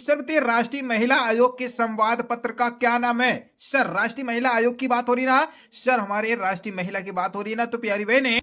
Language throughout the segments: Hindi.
सर बताइए राष्ट्रीय महिला आयोग के संवाद पत्र का क्या नाम है? सर राष्ट्रीय महिला आयोग की बात हो रही ना? सर हमारे राष्ट्रीय महिला की बात हो रही है ना, तो प्यारी बहने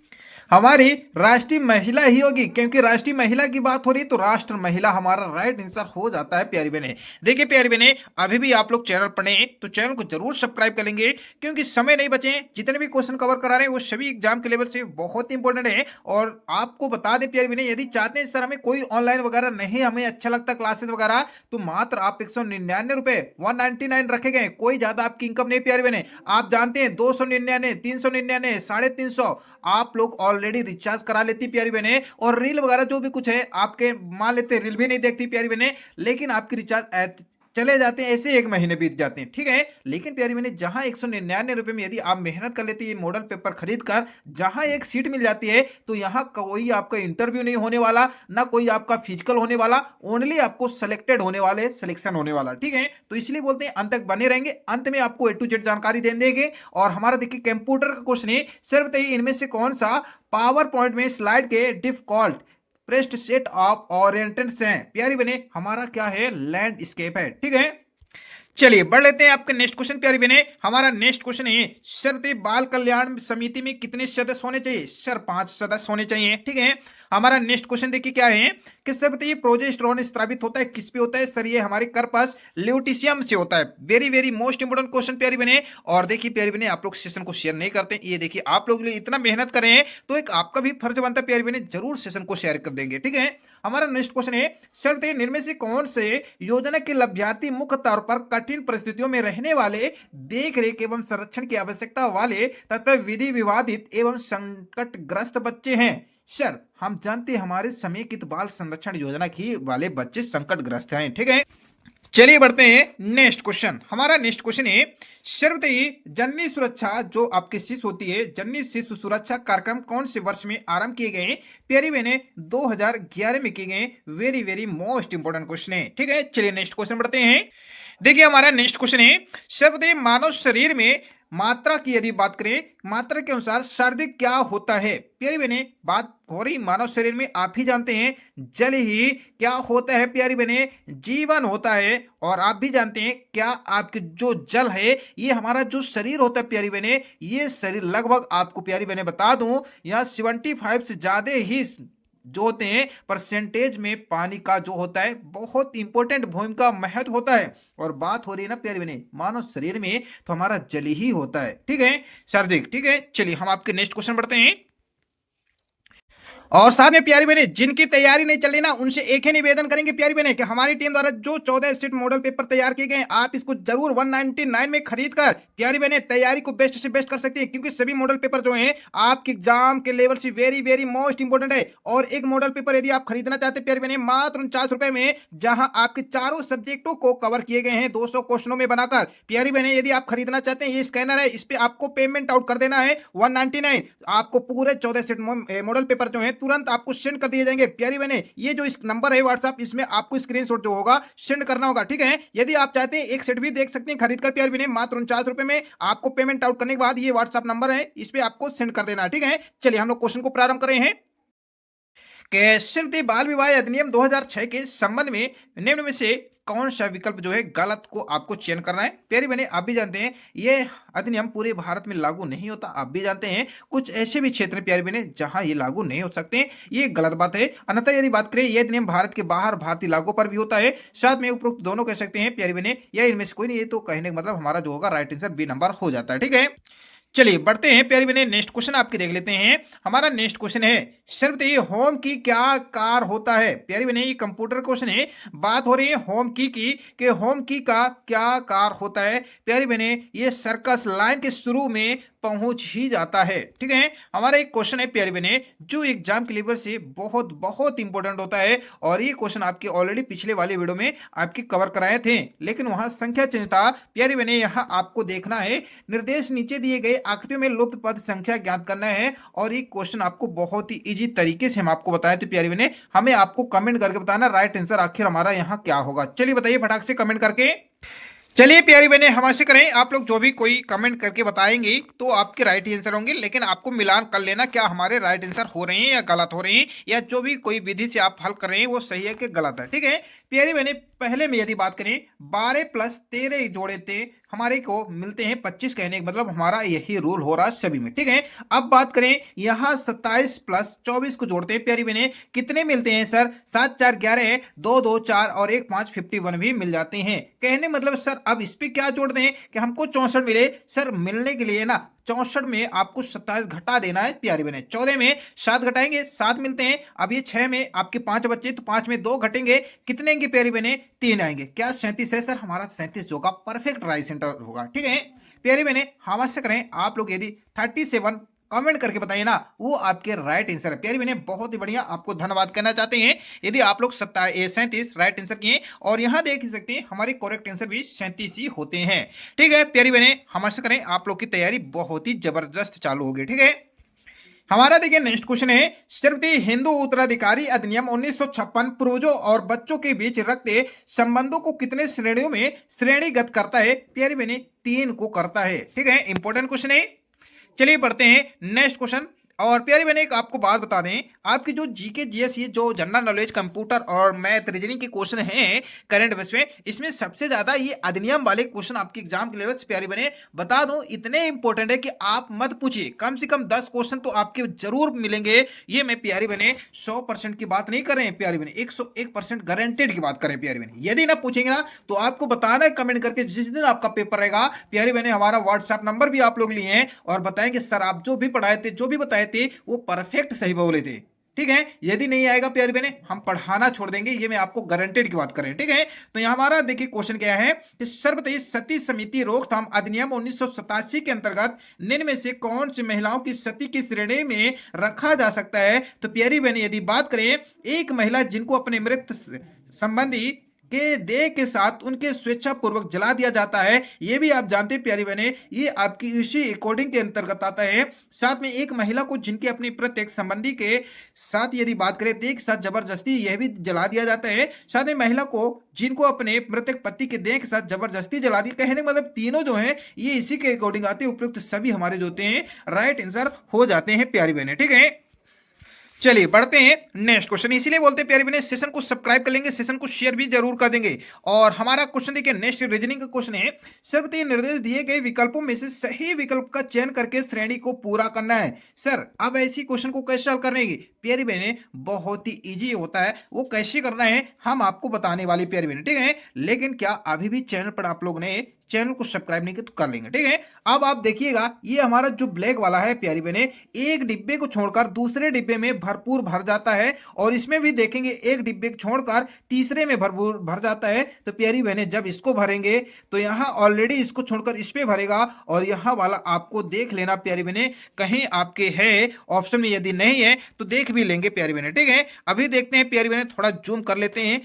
हमारी राष्ट्रीय महिला ही होगी, क्योंकि राष्ट्रीय महिला की बात हो रही है तो राष्ट्र महिला हमारा राइट आंसर हो जाता है प्यारी बहने। देखिए प्यारी बहने, अभी भी आप लोग चैनल पढ़े तो चैनल को जरूर सब्सक्राइब कर लेंगे, क्योंकि समय नहीं बचे। जितने भी क्वेश्चन कवर करा रहे हैं वो सभी एग्जाम के लेवल से बहुत इंपॉर्टेंट है। और आपको बता दें प्यारी बहने, यदि चाहते हैं सर हमें कोई ऑनलाइन वगैरह नहीं हमें अच्छा लगता क्लासेस वगैरह, तो मात्र आप 199 रुपए 199 रखे गए, कोई ज्यादा आपकी इनकम नहीं प्यारे बहने। आप जानते हैं 299, 399, 350 आप लोग ऑलरेडी रिचार्ज करा लेती प्यारी बहने, और रील वगैरह जो भी कुछ है आपके मान लेते रील भी नहीं देखती प्यारी बहने, लेकिन आपकी रिचार्ज चले जाते हैं, ऐसे 1 महीने बीत जाते हैं, ठीक है। लेकिन प्यारी बहने जहां 199 रुपए में यदि आप मेहनत कर लेते हैं मॉडल पेपर खरीद कर, जहां एक सीट मिल जाती है, तो यहां कोई आपका इंटरव्यू नहीं होने वाला, ना कोई आपका फिजिकल होने वाला, ओनली आपको सिलेक्टेड होने वाले, सिलेक्शन होने वाला, ठीक है। तो इसलिए बोलते हैं अंत तक बने रहेंगे, अंत में आपको A to Z जानकारी दे देंगे। और हमारा देखिए कंप्यूटर का क्वेश्चन है, सर बताइए इनमें से कौन सा पावर पॉइंट में स्लाइड के default preset set of orientations हैं? प्यारी बने हमारा क्या है, लैंडस्केप है, ठीक है। चलिए बढ़ लेते हैं आपके नेक्स्ट क्वेश्चन प्यारी बहने। हमारा नेक्स्ट क्वेश्चन है, सर बाल कल्याण समिति में कितने सदस्य होने चाहिए? सर 5 सदस्य होने चाहिए, ठीक है। हमारा नेक्स्ट क्वेश्चन देखिए क्या है कि सर बताइए प्रोजेस्टेरोन स्रावित होता है किस पे होता है? सर ये हमारे कर्पस ल्यूटिशियम से होता है। Very very most important question प्यारी बहने। और देखिए प्यारी बहने, आप लोग सेशन को शेयर नहीं करते, ये देखिए आप लोग इतना मेहनत कर रहे हैं तो एक आपका भी फर्ज बनता है प्यारी बहने, जरूर सेशन को शेयर कर देंगे, ठीक है। हमारा नेक्स्ट क्वेश्चन है, सर बताइए इनमें से कौन से योजना के लाभार्थी मुख्य तौर पर कठिन परिस्थितियों में रहने वाले, देख रेख एवं संरक्षण की आवश्यकता वाले तथा विधि विवादित एवं संकटग्रस्त बच्चे हैं? सर हम जानते हैं हमारे समेकित बाल संरक्षण योजना की वाले बच्चे संकटग्रस्त हैं, ठीक है। चलिए बढ़ते हैं नेक्स्ट क्वेश्चन। हमारा नेक्स्ट क्वेश्चन है, सर बताइए जननी सुरक्षा जो आपकी शिशु होती है, जननी शिशु सुरक्षा कार्यक्रम कौन से वर्ष में आरंभ किए गए? प्यारी बहने 2011 में किए गए। Very very most important question है, ठीक है। चलिए नेक्स्ट क्वेश्चन बढ़ते हैं। देखिए हमारा नेक्स्ट क्वेश्चन है, सर बताइए मानव शरीर में मात्रा की यदि बात करें, मात्रा के अनुसार सर्दी क्या होता है? प्यारी बहने बात हो रही मानव शरीर में, आप ही जानते हैं जल ही क्या होता है प्यारी बहने, जीवन होता है। और आप भी जानते हैं क्या आपके जो जल है, ये हमारा जो शरीर होता है प्यारी बहने, ये शरीर लगभग आपको प्यारी बहने बता दूं यहाँ 75 से ज्यादा ही जो होते हैं परसेंटेज में पानी का जो होता है बहुत इंपॉर्टेंट भूमिका महत्व होता है। और बात हो रही है ना प्यारी बहने मानव शरीर में, तो हमारा जल ही होता है, ठीक है सर्दिक, ठीक है। चलिए हम आपके नेक्स्ट क्वेश्चन बढ़ते हैं। और साथ में प्यारी बहने जिनकी तैयारी नहीं चल रही ना, उनसे एक ही निवेदन करेंगे प्यारी बहने कि हमारी टीम द्वारा जो 14 स्टेट मॉडल पेपर तैयार किए गए, आप इसको जरूर 199 में खरीद कर प्यारी बहने तैयारी को बेस्ट से बेस्ट कर सकती है, क्योंकि सभी मॉडल पेपर जो हैं आपके एग्जाम के लेवल से वेरी वेरी मोस्ट इंपोर्टेंट है। और एक मॉडल पेपर यदि आप खरीदना चाहते हैं प्यारी बहने मात्र 49 में, जहां आपके चारों सब्जेक्टों को कवर किए गए हैं 200 क्वेश्चनों में बनाकर। प्यारी बहने यदि आप खरीदना चाहते हैं, ये स्कैनर है, इस पर आपको पेमेंट आउट कर देना है 199। आपको पूरे 14 स्टेट मॉडल पेपर जो है तुरंत आपको सेंड कर दिए जाएंगे प्यारी बहने। ये जो इस नंबर है व्हाट्सएप, इसमें आपको स्क्रीनशॉट जो होगा सेंड करना होगा, ठीक है। यदि आप चाहते हैं एक सेट भी देख सकते हैं खरीद कर प्यारी बहने मात्र 49 में। आपको पेमेंट आउट करने के बाद ये व्हाट्सएप नंबर है, इस पे आपको सेंड कर देना है, ठीक है। चलिए हम लोग क्वेश्चन को प्रारंभ कर रहे हैं कि श्रीमती बाल विवाह अधिनियम 2006 के संबंध में निम्न में से कौन सा विकल्प जो है गलत को आपको चयन करना है? प्यारी बहने आप भी जानते हैं ये अधिनियम पूरे भारत में लागू नहीं होता, आप भी जानते हैं कुछ ऐसे भी क्षेत्र प्यारी बहने जहां ये लागू नहीं हो सकते, ये गलत बात है। अन्यथा यदि बात करें ये अधिनियम भारत के बाहर भारतीय लागू पर भी होता है, साथ में उपरोक्त दोनों कह सकते हैं प्यारी बहने, या इनमें से कोई नहीं, ये तो कहने का मतलब हमारा जो होगा राइट आंसर बी नंबर हो जाता है, ठीक है। चलिए बढ़ते हैं प्यारी बहने नेक्स्ट क्वेश्चन आपके देख लेते हैं। हमारा नेक्स्ट क्वेश्चन है, सर बताइए होम की क्या कार होता है? प्यारी बहने ये कंप्यूटर क्वेश्चन है, बात हो रही है होम की कि होम की का क्या कार होता है? प्यारी बहने ये सर्कस लाइन के शुरू में पहुंच ही जाता है, ठीक है। हमारा एक क्वेश्चन है प्यारी बहने जो एग्जाम के लेवल से बहुत बहुत इंपॉर्टेंट होता है, और ये क्वेश्चन आपके ऑलरेडी पिछले वाले वीडियो में आपकी कवर कराए थे, लेकिन वहां संख्या चेंज था प्यारी बहने। यहाँ आपको देखना है निर्देश नीचे दिए गए आकृतियों में लुप्त पद संख्या ज्ञात करना है, और ये क्वेश्चन आपको बहुत ही इजी तरीके से हम आपको बताएं, तो प्यारी बहने हमें आपको कमेंट करके बताना राइट आंसर आखिर हमारा यहाँ क्या होगा। चलिए बताइए फटाक से कमेंट करके। चलिए प्यारी बहने हम ऐसे करें, आप लोग जो भी कोई कमेंट करके बताएंगे तो आपके राइट आंसर होंगे, लेकिन आपको मिलान कर लेना क्या हमारे राइट आंसर हो रहे हैं या गलत हो रहे हैं, या जो भी कोई विधि से आप हल कर रहे हैं वो सही है कि गलत है, ठीक है। प्यारी बहने पहले में यदि बात करें 12 प्लस 13 जोड़े थे हमारे को मिलते हैं 25, कहने का मतलब हमारा यही रूल हो रहा है सभी में। ठीक है, अब बात करें यहाँ 27 प्लस 24 को जोड़ते हैं प्यारी बहने, कितने मिलते हैं सर? 7 4 11, 2 2 4 और 1 5 51 भी मिल जाते हैं। कहने मतलब सर अब इस पे क्या जोड़ दें कि हमको 64 मिले? सर मिलने के लिए ना 64 में आपको 27 घटा देना है प्यारी बहने। 14 में 7 घटाएंगे 7 मिलते हैं। अब ये 6 में आपके 5 बच्चे तो 5 में 2 घटेंगे, कितने आएंगे प्यारी बहने? 3 आएंगे। क्या 37 है सर? हमारा 37 जो का परफेक्ट राइट सेंटर होगा। ठीक है प्यारी बहने, हम आशा करें आप लोग यदि 37 कमेंट करके बताइए ना, वो आपके राइट आंसर है। प्यारी बहने बहुत ही बढ़िया, आपको धन्यवाद कहना चाहते हैं यदि आप लोग 37 राइट आंसर किए। और यहां देख सकते हैं हमारे करेक्ट आंसर भी 37 ही होते हैं। ठीक है प्यारी बहने, हम आशा करें आप लोग की तैयारी बहुत ही जबरदस्त चालू होगी। ठीक है, हमारा देखिए नेक्स्ट क्वेश्चन है, श्रीमती हिंदू उत्तराधिकारी अधिनियम 1956 पूर्वजों और बच्चों के बीच रखते संबंधों को कितने श्रेणियों में श्रेणीगत करता है? प्यारी बहने 3 को करता है। ठीक है, इंपॉर्टेंट क्वेश्चन है। चलिए पढ़ते हैं नेक्स्ट क्वेश्चन। और प्यारी बहने एक आपको बात बता दें, आपकी जो जीके जीएस ये जो जनरल नॉलेज कंप्यूटर और मैथ रीजनिंग के क्वेश्चन हैं करंट अफेयर्स में, इसमें सबसे ज्यादा ये अधिनियम वाले क्वेश्चन आपके एग्जाम के लेवल से प्यारी बहने बता दूं इतने इंपॉर्टेंट है कि आप मत पूछिए, कम से कम 10 क्वेश्चन तो आपके जरूर मिलेंगे। ये मैं प्यारी बहने 100% की बात नहीं कर रहे हैं प्यारी बहने, 101% गारंटेड की बात करें प्यारी बहने। यदि ना पूछेंगे ना तो आपको बताना है कमेंट करके, जिस दिन आपका पेपर रहेगा प्यारी बहने हमारा व्हाट्सएप नंबर भी आप लोग लिए हैं और बताएंगे सर आप जो भी पढ़ाए थे जो भी बताए थे वो परफेक्ट सही बोले थे। ठीक है, यदि नहीं आएगा प्यारी बहने हम पढ़ाना छोड़ देंगे, ये मैं आपको गारंटेड की बात करें। ठीक है, तो यहाँ हमारा देखिए क्वेश्चन क्या है कि सर्वोदय सती समिति रोकथाम अधिनियम 1987 के अंतर्गत निम्न में से कौन सी महिलाओं की सती की श्रेणी में रखा जा सकता है? तो प्यारी बहने यदि बात करें, एक महिला जिनको अपने मृत संबंधी के देह के साथ उनके स्वेच्छा पूर्वक जला दिया जाता है, ये भी आप जानते हैं प्यारी बहने, ये आपकी इसी अकॉर्डिंग के अंतर्गत आता है। साथ में एक महिला को जिनके अपनी प्रत्येक संबंधी के साथ यदि बात करें देह के साथ जबरदस्ती, यह भी जला दिया जाता है। साथ में महिला को जिनको अपने मृतक पति के देह के साथ जबरदस्ती जला दी, कहने मतलब तीनों जो है ये इसी के अकॉर्डिंग आते हैं। उपयुक्त सभी हमारे जो होते हैं राइट आंसर हो जाते हैं प्यारी बहने। ठीक है, चलिए बढ़ते हैं नेक्स्ट क्वेश्चन। इसीलिए बोलते हैं प्यारे बहने सेशन को सब्सक्राइब कर लेंगे, सेशन को शेयर भी जरूर कर देंगे। और हमारा क्वेश्चन देखिए नेक्स्ट रीजनिंग का क्वेश्चन है, सर्वोदय निर्देश दिए गए विकल्पों में से सही विकल्प का चयन करके श्रेणी को पूरा करना है। सर अब ऐसी क्वेश्चन को कैसे हल करने की प्यारी बहने? बहुत ही इजी होता है, वो कैसे करना है हम आपको बताने वाली प्यारी बहने। ठीक है, लेकिन क्या अभी भी चैनल पर आप लोग ने चैनल को सब्सक्राइब नहीं किया तो कर लेंगे। ठीक है, अब आप देखिएगा ये हमारा जो ब्लैक वाला है प्यारी बहने, एक डिब्बे को छोड़कर दूसरे डिब्बे में भरपूर भर जाता है, और इसमें भी देखेंगे एक डिब्बे को छोड़कर तीसरे में भरपूर भर जाता है। तो प्यारी बहने जब इसको भरेंगे तो यहाँ ऑलरेडी इसको छोड़कर इस पे भरेगा, और यहाँ वाला आपको देख लेना प्यारी बहने कहीं आपके है ऑप्शन में, यदि नहीं है तो देख भी लेंगे प्यारी बहने। ठीक है, अभी देखते हैं प्यारी बहने, थोड़ा जूम कर लेते हैं।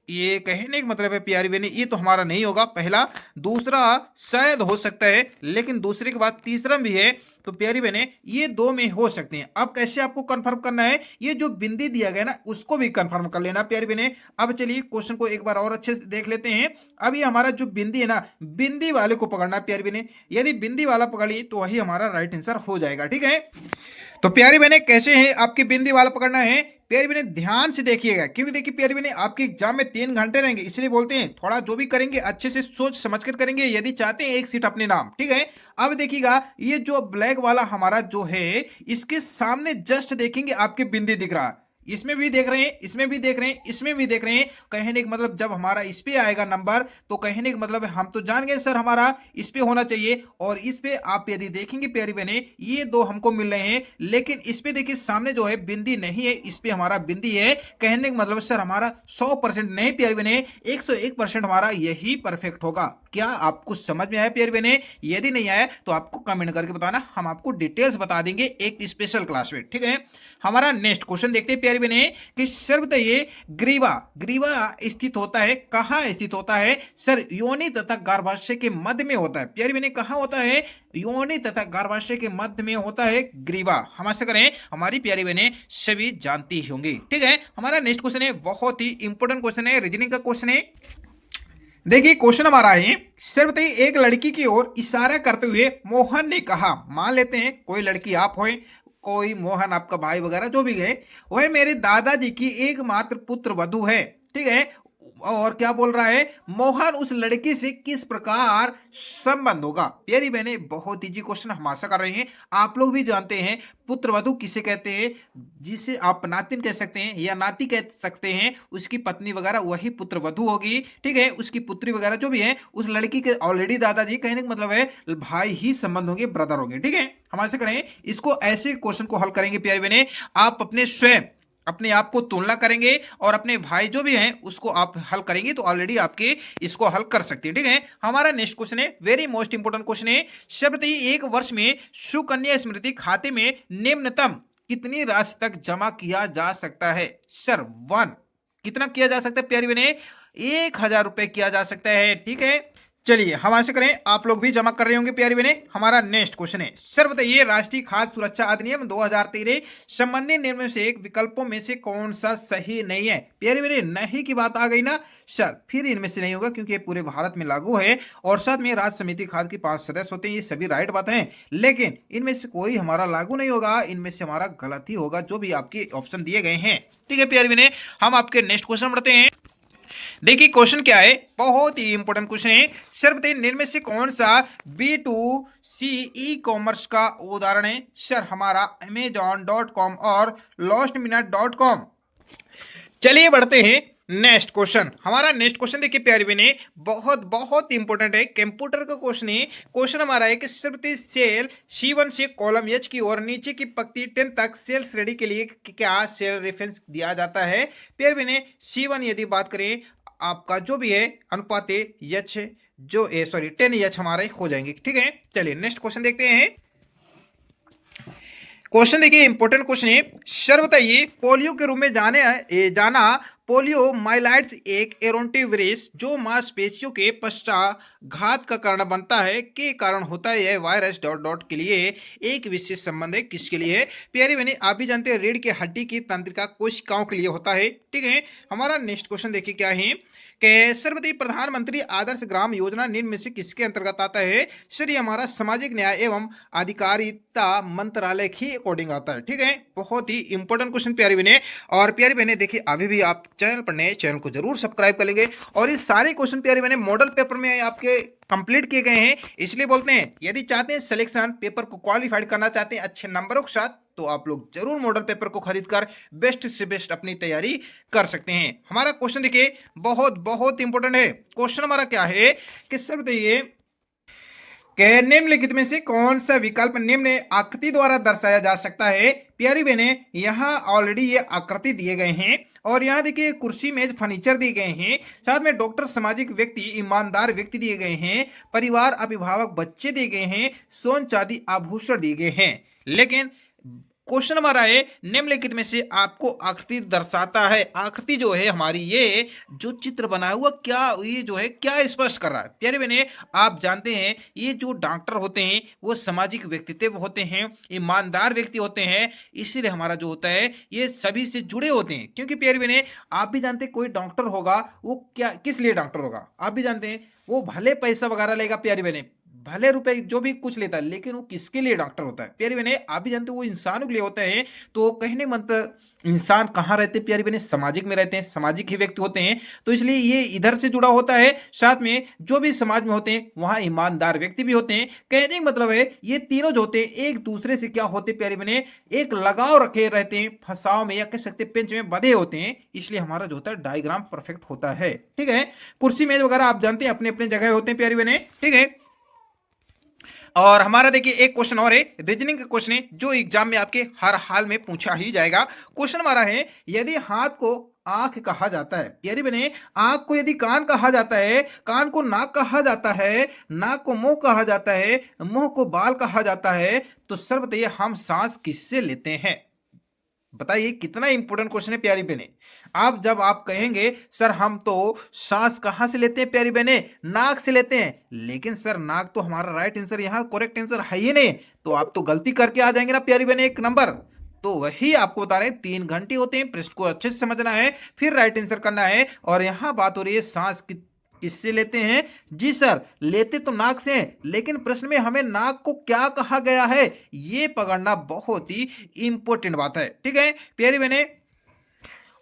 ये कहने का मतलब है प्यारी बहनी ये तो हमारा नहीं होगा, पहला दूसरा शायद हो सकता है, लेकिन दूसरे के बाद तीसरा भी है, तो प्यारी बहने ये 2 में हो सकते हैं। अब कैसे आपको कंफर्म करना है, ये जो बिंदी दिया गया ना उसको भी कंफर्म कर लेना प्यारी बहने। अब चलिए क्वेश्चन को एक बार और अच्छे से देख लेते हैं। अब ये हमारा जो बिंदी है ना, बिंदी वाले को पकड़ना है प्यारी बहने, यदि बिंदी वाला पकड़ी तो वही हमारा राइट आंसर हो जाएगा। ठीक है, तो प्यारी बहने कैसे है आपकी बिंदी वाला पकड़ना है प्यारी बहने, ध्यान से देखिएगा, क्योंकि देखिए प्यारी बहने आपके एग्जाम में 3 घंटे रहेंगे, इसलिए बोलते हैं थोड़ा जो भी करेंगे अच्छे से सोच समझकर करेंगे, यदि चाहते हैं एक सीट अपने नाम। ठीक है, अब देखिएगा ये जो ब्लैक वाला हमारा जो है इसके सामने जस्ट देखेंगे आपके बिंदी दिख रहा है, इसमें भी देख रहे हैं, इसमें भी देख रहे हैं, इसमें भी देख रहे हैं। कहने का मतलब जब हमारा इस पे आएगा नंबर तो कहने का मतलब हम तो जान गए सर हमारा इस पे होना चाहिए, और इस पे आप यदि देखेंगे प्यारी बहने ये 2 हमको मिल रहे हैं, लेकिन इस पे देखिए सामने जो है बिंदी नहीं है, इस पे हमारा बिंदी है। कहने का मतलब सर हमारा 100% नहीं प्यारी बहने, 101% हमारा यही परफेक्ट होगा। क्या आपको समझ में आया प्यारी बहने? यदि नहीं आया तो आपको कमेंट करके बताना, हम आपको डिटेल्स बता देंगे एक स्पेशल क्लास में। ठीक है, हमारा नेक्स्ट क्वेश्चन देखते हैं प्यारी बहने कि सर्वोदय ग्रीवा, ग्रीवा स्थित होता है, कहाँ स्थित होता है? सर योनि तथा गर्भाशय के मध्य में होता है प्यारी बहने। कहाँ होता है? योनि तथा गर्भाशय के मध्य में होता है ग्रीवा। हम आशा करें हमारी प्यारी बहने सभी जानती होंगी। ठीक है, हमारा नेक्स्ट क्वेश्चन है बहुत ही इंपॉर्टेंट क्वेश्चन है, रीजनिंग का क्वेश्चन है। देखिए क्वेश्चन हमारा है, सर्वोदय एक लड़की की ओर इशारा करते हुए मोहन ने कहा, मान लेते हैं कोई लड़की आप हो, कोई मोहन आपका भाई वगैरह जो भी है, वह मेरे दादाजी की एकमात्र पुत्र वधू है। ठीक है, और क्या बोल रहा है, मोहन उस लड़की से किस प्रकार संबंध होगा। प्यारी बहने बहुत इजी क्वेश्चन हम आशा कर रहे हैं आप लोग भी जानते हैं पुत्र वधु किसे कहते हैं, जिसे आप नातिन कह सकते हैं या नाती कह सकते हैं, उसकी पत्नी वगैरह वही पुत्र वधु होगी। ठीक है, उसकी पुत्री वगैरह जो भी है उस लड़की के ऑलरेडी दादाजी, कहने का मतलब है भाई ही संबंध होंगे, ब्रदर होंगे। ठीक है, हम आशा करें इसको ऐसे क्वेश्चन को हल करेंगे प्यारी बहने, आप अपने स्वयं अपने आप को तुलना करेंगे और अपने भाई जो भी हैं उसको आप हल करेंगे तो ऑलरेडी आपके इसको हल कर सकते हैं। ठीक है, हमारा नेक्स्ट क्वेश्चन है, वेरी मोस्ट इंपोर्टेंट क्वेश्चन है, शब्द एक वर्ष में सुकन्या स्मृति खाते में निम्नतम कितनी राशि तक जमा किया जा सकता है। सर 1 कितना किया जा सकता है प्यारी बहने, 1000 रुपए किया जा सकता है। ठीक है, चलिए हम आशा करें आप लोग भी जमा कर रहे होंगे प्यारी बहने। हमारा नेक्स्ट क्वेश्चन है, सर बताइए राष्ट्रीय खाद्य सुरक्षा अधिनियम 2013 संबंधित नियम से एक विकल्पों में से कौन सा सही नहीं है। प्यारी बहने नहीं की बात आ गई ना सर, फिर इनमें से नहीं होगा क्योंकि ये पूरे भारत में लागू है और साथ में राज्य समिति खाद्य के 5 सदस्य होते हैं, ये सभी राइट बात हैं, लेकिन इनमें से कोई हमारा लागू नहीं होगा, इनमें से हमारा गलत ही होगा जो भी आपके ऑप्शन दिए गए हैं। ठीक है प्यारी बहने, हम आपके नेक्स्ट क्वेश्चन बढ़ते हैं। देखिए क्वेश्चन क्या है, बहुत ही इंपॉर्टेंट क्वेश्चन है, सर बताइए निम्न में से कौन सा B2C ई कॉमर्स का उदाहरण है। सर हमारा Amazon.com और lostminute.com। चलिए बढ़ते हैं नेक्स्ट क्वेश्चन। हमारा नेक्स्ट क्वेश्चन देखिए प्यारी बहने, बहुत बहुत इंपॉर्टेंट है, कंप्यूटर का क्वेश्चन है। क्वेश्चन हमारा है कि सिर्फ सेल C1 से कॉलम H की और नीचे की पंक्ति 10 तक सेल्स रेडी के लिए क्या सेल रेफरेंस दिया जाता है। प्यारी बहने C1 यदि बात करें आपका जो भी है अनुपात H जो 10H हमारे हो जाएंगे। ठीक है, चलिए नेक्स्ट क्वेश्चन देखते हैं। क्वेश्चन देखिए इंपॉर्टेंट क्वेश्चन है, सर बताइए पोलियो के रूप में जाना पोलियोमाइलाइट्स एक एरोन्टिव विरेस जो मांसपेशियों के पश्चाघात का कारण बनता है के कारण होता है। यह वायरस डॉट डॉट के लिए एक विशेष संबंध है, किसके लिए है। प्यारी बहनी आप भी जानते हैं रीढ़ की हड्डी की तंत्रिका कोशिकाओं के लिए होता है। ठीक है, हमारा नेक्स्ट क्वेश्चन देखिए क्या है कि सर बताइए प्रधानमंत्री आदर्श ग्राम योजना निम्न में से किसके अंतर्गत आता है। सर ये हमारा सामाजिक न्याय एवं अधिकारिता मंत्रालय के अकॉर्डिंग आता है। ठीक है, बहुत ही इंपॉर्टेंट क्वेश्चन प्यारी बहने। और प्यारी बहने देखिए अभी भी आप चैनल पर नए, चैनल को जरूर सब्सक्राइब कर लेंगे। और ये सारे क्वेश्चन प्यारी बहने मॉडल पेपर में आपके कंप्लीट किए गए हैं, इसलिए बोलते हैं यदि चाहते हैं सिलेक्शन पेपर को क्वालिफाइड करना चाहते हैं अच्छे नंबरों के साथ, तो आप लोग जरूर मॉडल पेपर को खरीदकर बेस्ट से बेस्ट अपनी तैयारी कर सकते हैं। हमारा क्वेश्चन देखिए बहुत बहुत इंपॉर्टेंट है। क्वेश्चन हमारा क्या है कि सर बताइए कि निम्नलिखित में से कौन सा विकल्प निम्न आकृति द्वारा दर्शाया जा सकता है। प्यारी बहने यहाँ ऑलरेडी ये आकृति दिए गए हैं और यहाँ देखिए कुर्सी मेज फर्नीचर दिए गए हैं, साथ में डॉक्टर सामाजिक व्यक्ति ईमानदार व्यक्ति दिए गए हैं, परिवार अभिभावक बच्चे दिए गए हैं, सोन चांदी आभूषण दिए गए हैं। लेकिन क्वेश्चन हमारा है निम्नलिखित में से आपको आकृति दर्शाता है, आकृति जो है हमारी ये जो चित्र बना हुआ क्या ये जो है क्या स्पष्ट कर रहा है। प्यारे बहने आप जानते हैं ये जो डॉक्टर होते हैं वो सामाजिक व्यक्तित्व होते हैं, ईमानदार व्यक्ति होते हैं, इसीलिए हमारा जो होता है ये सभी से जुड़े होते हैं। क्योंकि प्यारे बहने आप भी जानते हैं कोई डॉक्टर होगा वो क्या किस लिए डॉक्टर होगा, आप भी जानते हैं वो भले पैसा वगैरह लेगा प्यारी बहने, भले रुपए जो भी कुछ लेता है, लेकिन वो किसके लिए डॉक्टर होता है। प्यारी बहने आप भी जानते हो वो इंसानों के लिए होते हैं। तो कहने मतलब इंसान कहाँ रहते हैं प्यारी बहने, सामाजिक में रहते हैं, सामाजिक ही व्यक्ति होते हैं, तो इसलिए ये इधर से जुड़ा होता है। साथ में जो भी समाज में होते हैं वहाँ ईमानदार व्यक्ति भी होते हैं। कहने का मतलब है ये तीनों जो होते हैं एक दूसरे से क्या होते हैं प्यारी बहने, एक लगाव रखे रहते हैं, फंसाव में या कह सकते पेंच में बंधे होते हैं, इसलिए हमारा जो होता है डायग्राम परफेक्ट होता है। ठीक है, कुर्सी मेज वगैरह आप जानते हैं अपने अपने जगह होते हैं प्यारी बहने। ठीक है, और हमारा देखिए एक क्वेश्चन और है, रीजनिंग का क्वेश्चन है जो एग्जाम में आपके हर हाल में पूछा ही जाएगा। क्वेश्चन हमारा है यदि हाथ को आंख कहा जाता है, प्यारी बने आंख को यदि कान कहा जाता है, कान को नाक कहा जाता है, नाक को मुंह कहा जाता है, मुंह को बाल कहा जाता है, तो सर बताइए हम सांस किससे लेते हैं। बताइए कितना इंपॉर्टेंट क्वेश्चन है प्यारी बहने। आप जब आप कहेंगे सर हम तो सांस कहां से लेते हैं प्यारी बहने, नाक से लेते हैं, लेकिन सर नाक तो हमारा राइट आंसर यहाँ करेक्ट आंसर है ही नहीं, तो आप तो गलती करके आ जाएंगे ना प्यारी बहने एक नंबर। तो वही आपको बता रहे हैं 3 घंटे होते हैं, प्रश्न को अच्छे से समझना है फिर राइट आंसर करना है। और यहां बात हो रही है सांस किससे लेते हैं। जी सर लेते तो नाक से हैं, लेकिन प्रश्न में हमें नाक को क्या कहा गया है ये पकड़ना बहुत ही इंपॉर्टेंट बात है। ठीक है प्यारी बहने,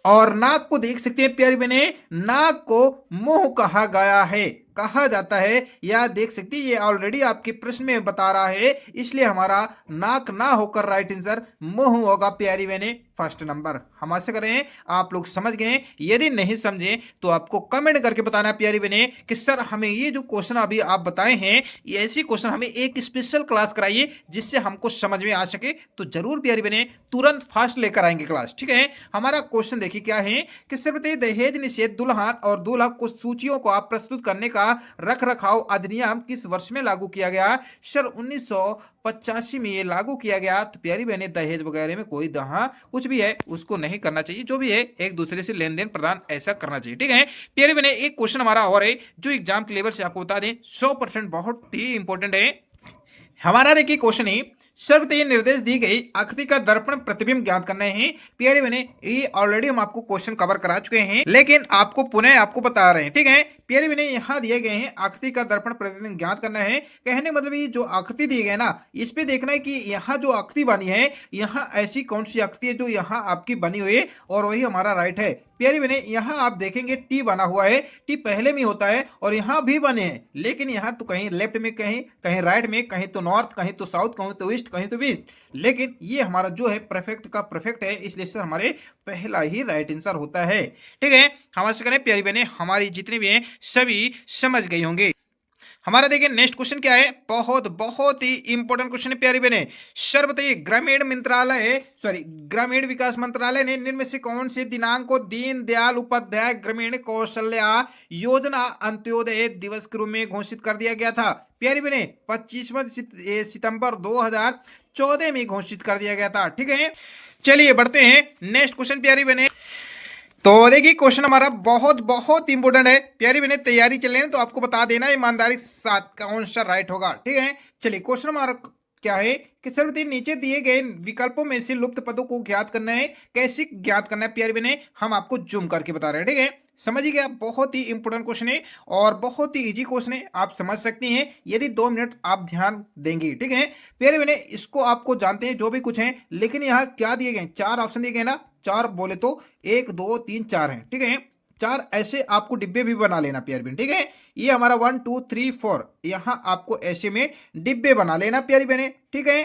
और नाक को देख सकते हैं प्यारी बहने, नाक को मुंह कहा गया है, कहा जाता है, या देख सकती है ये ऑलरेडी आपके प्रश्न में बता रहा है, इसलिए हमारा नाक ना होकर राइट आंसर मुंह होगा प्यारी बहने, फर्स्ट नंबर। हम आशा करें आप लोग समझ गए। यदि नहीं समझे तो आपको कमेंट करके बताना प्यारी बहने कि सर हमें ये जो क्वेश्चन अभी आप बताए हैं, ये ऐसे क्वेश्चन हमें एक स्पेशल क्लास कराइए जिससे हमको समझ में आ सके। तो जरूर प्यारी बहने तुरंत फास्ट लेकर आएंगे क्लास, ठीक है। हमारा क्वेश्चन देखिए क्या है कि सर बताइए दहेज निषेध दुल्हन और दूल्हा को सूचियों को आप प्रस्तुत करने का रख रखाव अधिनियम किस वर्ष में लागू किया गया? सर 1985 में ये लागू किया गया। तो प्यारी बहने दहेज वगैरह में कोई दहा कुछ भी है उसको नहीं करना चाहिए, जो भी है एक दूसरे से लेन देन प्रदान ऐसा करना चाहिए, ठीक है। प्यारी बहने एक क्वेश्चन हमारा और है जो एग्जाम के लेवल से आपको बता दें 100% बहुत ही इंपॉर्टेंट है। हमारा देखिए क्वेश्चन है सर्वतीय निर्देश दी गई आकृति का दर्पण प्रतिबिंब ज्ञात करना है। प्यारे बने ये ऑलरेडी हम आपको क्वेश्चन कवर करा चुके हैं, लेकिन आपको पुनः आपको बता रहे हैं, ठीक है। प्यारे बने यहाँ दिए गए हैं आकृति का दर्पण प्रतिबिंब ज्ञात करना है। कहने मतलब ये जो आकृति दी गई ना, इस पे देखना है कि यहाँ जो आकृति बनी है, यहाँ ऐसी कौन सी आकृति है जो यहाँ आपकी बनी हुई है, और वही हमारा राइट है। प्यारी बने यहाँ आप देखेंगे टी बना हुआ है, टी पहले में होता है और यहाँ भी बने हैं, लेकिन यहाँ तो कहीं लेफ्ट में, कहीं कहीं राइट में, कहीं तो नॉर्थ, कहीं तो साउथ, कहीं तो ईस्ट, कहीं तो वेस्ट, लेकिन ये हमारा जो है परफेक्ट का परफेक्ट है, इसलिए सर हमारे पहला ही राइट आंसर होता है, ठीक है। हम आशा करें प्यारी बहने हमारी जितने भी हैं सभी समझ गई होंगे। हमारा देखिए नेक्स्ट क्वेश्चन क्या है, बहुत बहुत ही इंपॉर्टेंट क्वेश्चन है प्यारी बहने। सर बताइए ग्रामीण विकास मंत्रालय ने निम्न में से कौन से दिनांक को दीनदयाल उपाध्याय ग्रामीण कौशल्या योजना अंत्योदय दिवस के रूप में घोषित कर दिया गया था? प्यारी बहने 25 सितंबर 2014 में घोषित कर दिया गया था, ठीक है। चलिए बढ़ते हैं नेक्स्ट क्वेश्चन प्यारी बहने। तो देखिए क्वेश्चन हमारा बहुत बहुत इंपोर्टेंट है प्यारी बहने, तैयारी चल रही है तो आपको बता देना ईमानदारी के साथ कौन सा राइट होगा, ठीक है। चलिए क्वेश्चन हमारा क्या है कि सर्वप्रथम नीचे दिए गए विकल्पों में से लुप्त पदों को ज्ञात करना है। कैसे ज्ञात करना है प्यारी बहने, हम आपको जूम करके बता रहे हैं, ठीक है। समझिए आप बहुत ही इंपोर्टेंट क्वेश्चन है और बहुत ही इजी क्वेश्चन है, आप समझ सकती हैं यदि 2 मिनट आप ध्यान देंगे, ठीक है। प्यारे बहने इसको आपको जानते हैं जो भी कुछ है, लेकिन यहाँ क्या दिए गए, 4 ऑप्शन दिए गए ना, 4 बोले तो 1 2 3 4 हैं, ठीक है। 4 ऐसे आपको डिब्बे भी बना लेना प्यारी बहन, ठीक है। ये हमारा 1 2 3 4 यहाँ आपको ऐसे में डिब्बे बना लेना प्यारी बहने, ठीक है।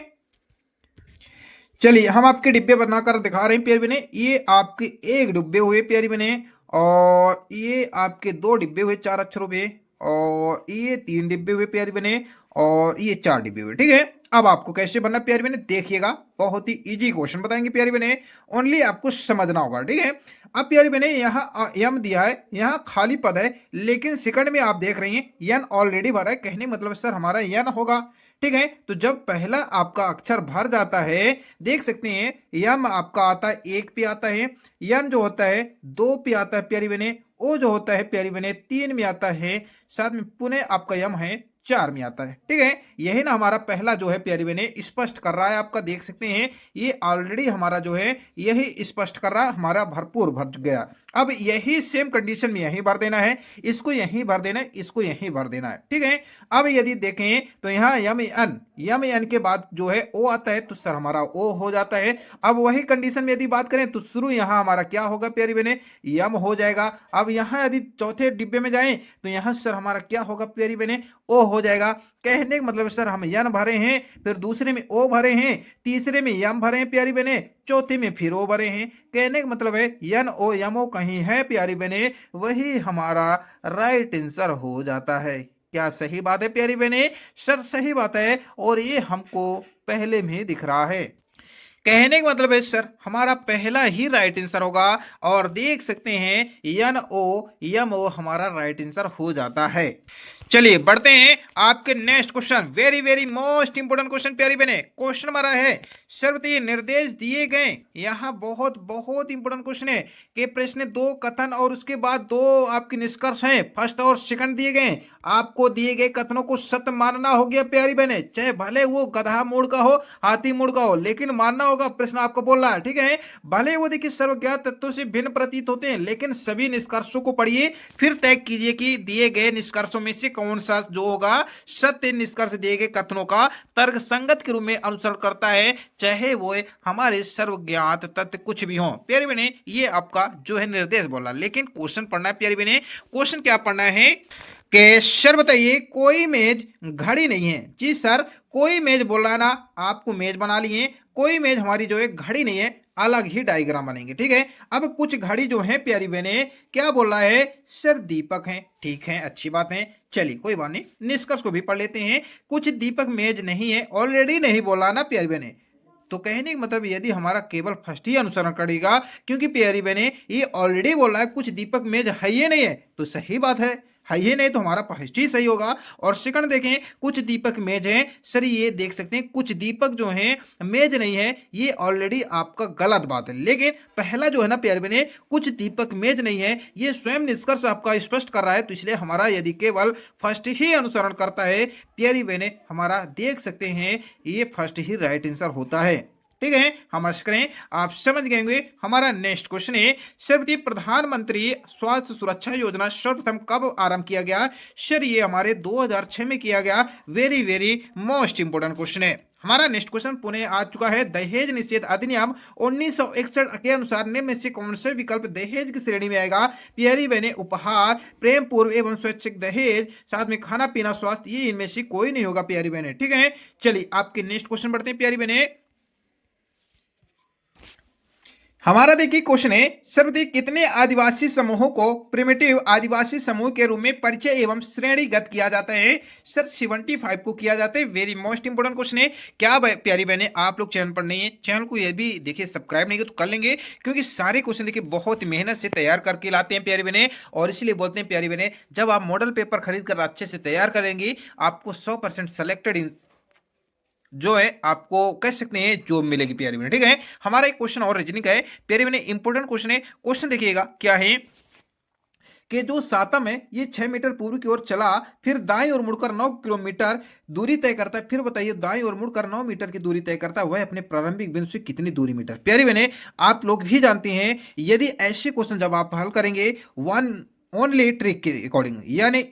चलिए हम आपके डिब्बे बनाकर दिखा रहे हैं प्यारी बहने। ये आपके 1 डिब्बे हुए प्यारी बहने, और ये आपके 2 डिब्बे हुए 4 अक्षरों पे, और ये 3 डिब्बे हुए प्यारी बहने, और ये 4 डिब्बे हुए, ठीक है। अब आपको कैसे बनना प्यारी बहने देखिएगा, बहुत ही इजी क्वेश्चन बताएंगे प्यारी बहने, ओनली आपको समझना होगा, ठीक है। अब प्यारी बहने यहाँ यम दिया है, यहाँ खाली पद है, लेकिन सेकंड में आप देख रही हैं यन ऑलरेडी भरा है, कहने मतलब सर हमारा यन होगा, ठीक है। तो जब पहला आपका अक्षर भर जाता है, देख सकते हैं यम आपका आता है 1 पे आता है, यन जो होता है 2 पे आता है प्यारी बहने, ओ जो होता है प्यारी बहने 3 में आता है, साथ में पुनः आपका यम है 4 में आता है, ठीक है। यही ना हमारा पहला जो है प्यारी बहने स्पष्ट कर रहा है, आपका देख सकते हैं ये ऑलरेडी हमारा जो है यही स्पष्ट कर रहा है, हमारा भरपूर भर गया। अब यही सेम कंडीशन में यहीं भर देना है, इसको यहीं भर देना है, इसको यहीं भर देना है, ठीक है। अब यदि देखें तो यहाँ यम एन के बाद जो है ओ आता है, तो सर हमारा ओ हो जाता है। अब वही कंडीशन में यदि बात करें तो शुरू यहाँ हमारा क्या होगा प्यारी बहने, यम हो जाएगा। अब यहाँ यदि चौथे डिब्बे में जाएं तो यहाँ सर हमारा क्या होगा प्यारी बहने, ओ हो जाएगा। कहने का मतलब सर हम यन भरे हैं, फिर दूसरे में ओ भरे हैं, तीसरे में यम भरे हैं प्यारी बहने, चौथे में फिर ओ भरे हैं। कहने का मतलब है यन ओ यम ओ कहीं है प्यारी बहने, वही हमारा राइट आंसर हो जाता है। क्या सही बात है प्यारी बहने? सर सही बात है, और ये हमको पहले में दिख रहा है। कहने का मतलब है सर हमारा पहला ही राइट आंसर होगा, और देख सकते हैं यन ओ यम ओ हमारा राइट आंसर हो जाता है। चलिए बढ़ते हैं आपके next question, very very most important question प्यारी बहने। क्वेश्चन हमारा है सर्वतीय निर्देश दिए गए, यहाँ बहुत बहुत इंपोर्टेंट क्वेश्चन है कि प्रश्न 2 कथन और उसके बाद 2 आपके निष्कर्ष हैं, फर्स्ट और सेकंड दिए गए। आपको दिए गए कथनों को सत्य मानना हो गया प्यारी बहने, चाहे भले वो गधा मूड का हो, हाथी मूड का हो, लेकिन मानना होगा, प्रश्न आपको बोल रहा है, ठीक है। भले वो देखिए सर्वज्ञात तत्वों से भिन्न प्रतीत होते हैं, लेकिन सभी निष्कर्षों को पढ़िए, फिर तय कीजिए कि दिए गए निष्कर्षों में से कौन सा जो होगा सत्य निष्कर्ष दिए गए कथनों का तर्क संगत के रूप में अनुसरण करता है, चाहे वो हमारे सर्वज्ञात तथ्य कुछ भी हो। प्यारी बहने ये आपका जो है निर्देश बोला, लेकिन क्वेश्चन पढ़ना है प्यारी बहने। क्वेश्चन क्या पढ़ना है कि सर बताइए कोई मेज घड़ी नहीं है। जी सर, कोई मेज बोल रहा है ना, आपको मेज बना लिए, कोई मेज हमारी जो है घड़ी नहीं है, अलग ही डायग्राम बनेंगे। ठीक है, अब कुछ घड़ी जो है प्यारी बहने क्या बोल रहा है सर दीपक हैं। ठीक है, अच्छी बात है, चलिए कोई बात नहीं, निष्कर्ष को भी पढ़ लेते हैं। कुछ दीपक मेज नहीं है, ऑलरेडी नहीं बोला ना प्यारी बहने, तो कहने का मतलब यदि हमारा केवल फर्स्ट ही अनुसरण करेगा, क्योंकि प्यारी बहने ये ऑलरेडी बोल रहा है कुछ दीपक मेज है ही नहीं है, तो सही बात है ही नहीं, तो हमारा फर्स्ट ही सही होगा। और सेकंड देखें, कुछ दीपक मेज हैं, सर ये देख सकते हैं कुछ दीपक जो हैं मेज नहीं है, ये ऑलरेडी आपका गलत बात है। लेकिन पहला जो है ना प्यारे बने, कुछ दीपक मेज नहीं है, ये स्वयं निष्कर्ष आपका स्पष्ट कर रहा है, तो इसलिए हमारा यदि केवल फर्स्ट ही अनुसरण करता है प्यारी बहने, हमारा देख सकते हैं ये फर्स्ट ही राइट आंसर होता है। ठीक है, हम आशा करें आप समझ गए होंगे। हमारा नेक्स्ट क्वेश्चन है, सर्वप्रथम प्रधानमंत्री स्वास्थ्य सुरक्षा योजना सर्वप्रथम कब आरंभ किया गया? सर ये हमारे 2006 में किया गया। Very very most important question है। हमारा नेक्स्ट क्वेश्चन पुणे आ चुका है। दहेज निषेध अधिनियम 1961 के अनुसार निम्न में से कौन से विकल्प दहेज की श्रेणी में आएगा? प्यारी बहने उपहार, प्रेम पूर्व एवं स्वैच्छिक दहेज, साथ में खाना पीना, स्वास्थ्य, ये इनमें से कोई नहीं होगा प्यारी बहने। ठीक है, चलिए आपके नेक्स्ट क्वेश्चन बढ़ते हैं प्यारी बहने। हमारा देखिए क्वेश्चन है, सर्वप्रथम कितने आदिवासी समूहों को प्रिमिटिव आदिवासी समूह के रूप में परिचय एवं श्रेणीगत किया जाता है? सर 75 को किया जाता है। वेरी मोस्ट इंपोर्टेंट क्वेश्चन है। क्या प्यारी बहने आप लोग चैनल पर नहीं है, चैनल को ये भी देखिए सब्सक्राइब नहीं किया तो कर लेंगे, क्योंकि सारे क्वेश्चन देखिए बहुत मेहनत से तैयार करके लाते हैं प्यारी बहने, और इसलिए बोलते हैं प्यारी बहने जब आप मॉडल पेपर खरीद कर अच्छे से तैयार करेंगे आपको 100% सेलेक्टेड जो है आपको कह सकते हैं जॉब मिलेगी प्यारी बहने। ठीक है, हमारा एक क्वेश्चन और रीजनिंग का है प्यारी बहने, इंपोर्टेंट क्वेश्चन है। क्वेश्चन देखिएगा क्या है कि जो सातम है ये 6 मीटर पूर्व की ओर चला, फिर दाईं ओर मुड़कर 9 किलोमीटर दूरी तय करता है। फिर बताइए दाईं ओर मुड़कर 9 मीटर की दूरी तय करता है, वह अपने प्रारंभिक बिंदु से कितनी दूरी मीटर? प्यारी बहने आप लोग भी जानते हैं यदि ऐसे क्वेश्चन जब आप हल करेंगे वन ओनली ट्रिक के अकॉर्डिंग, यानी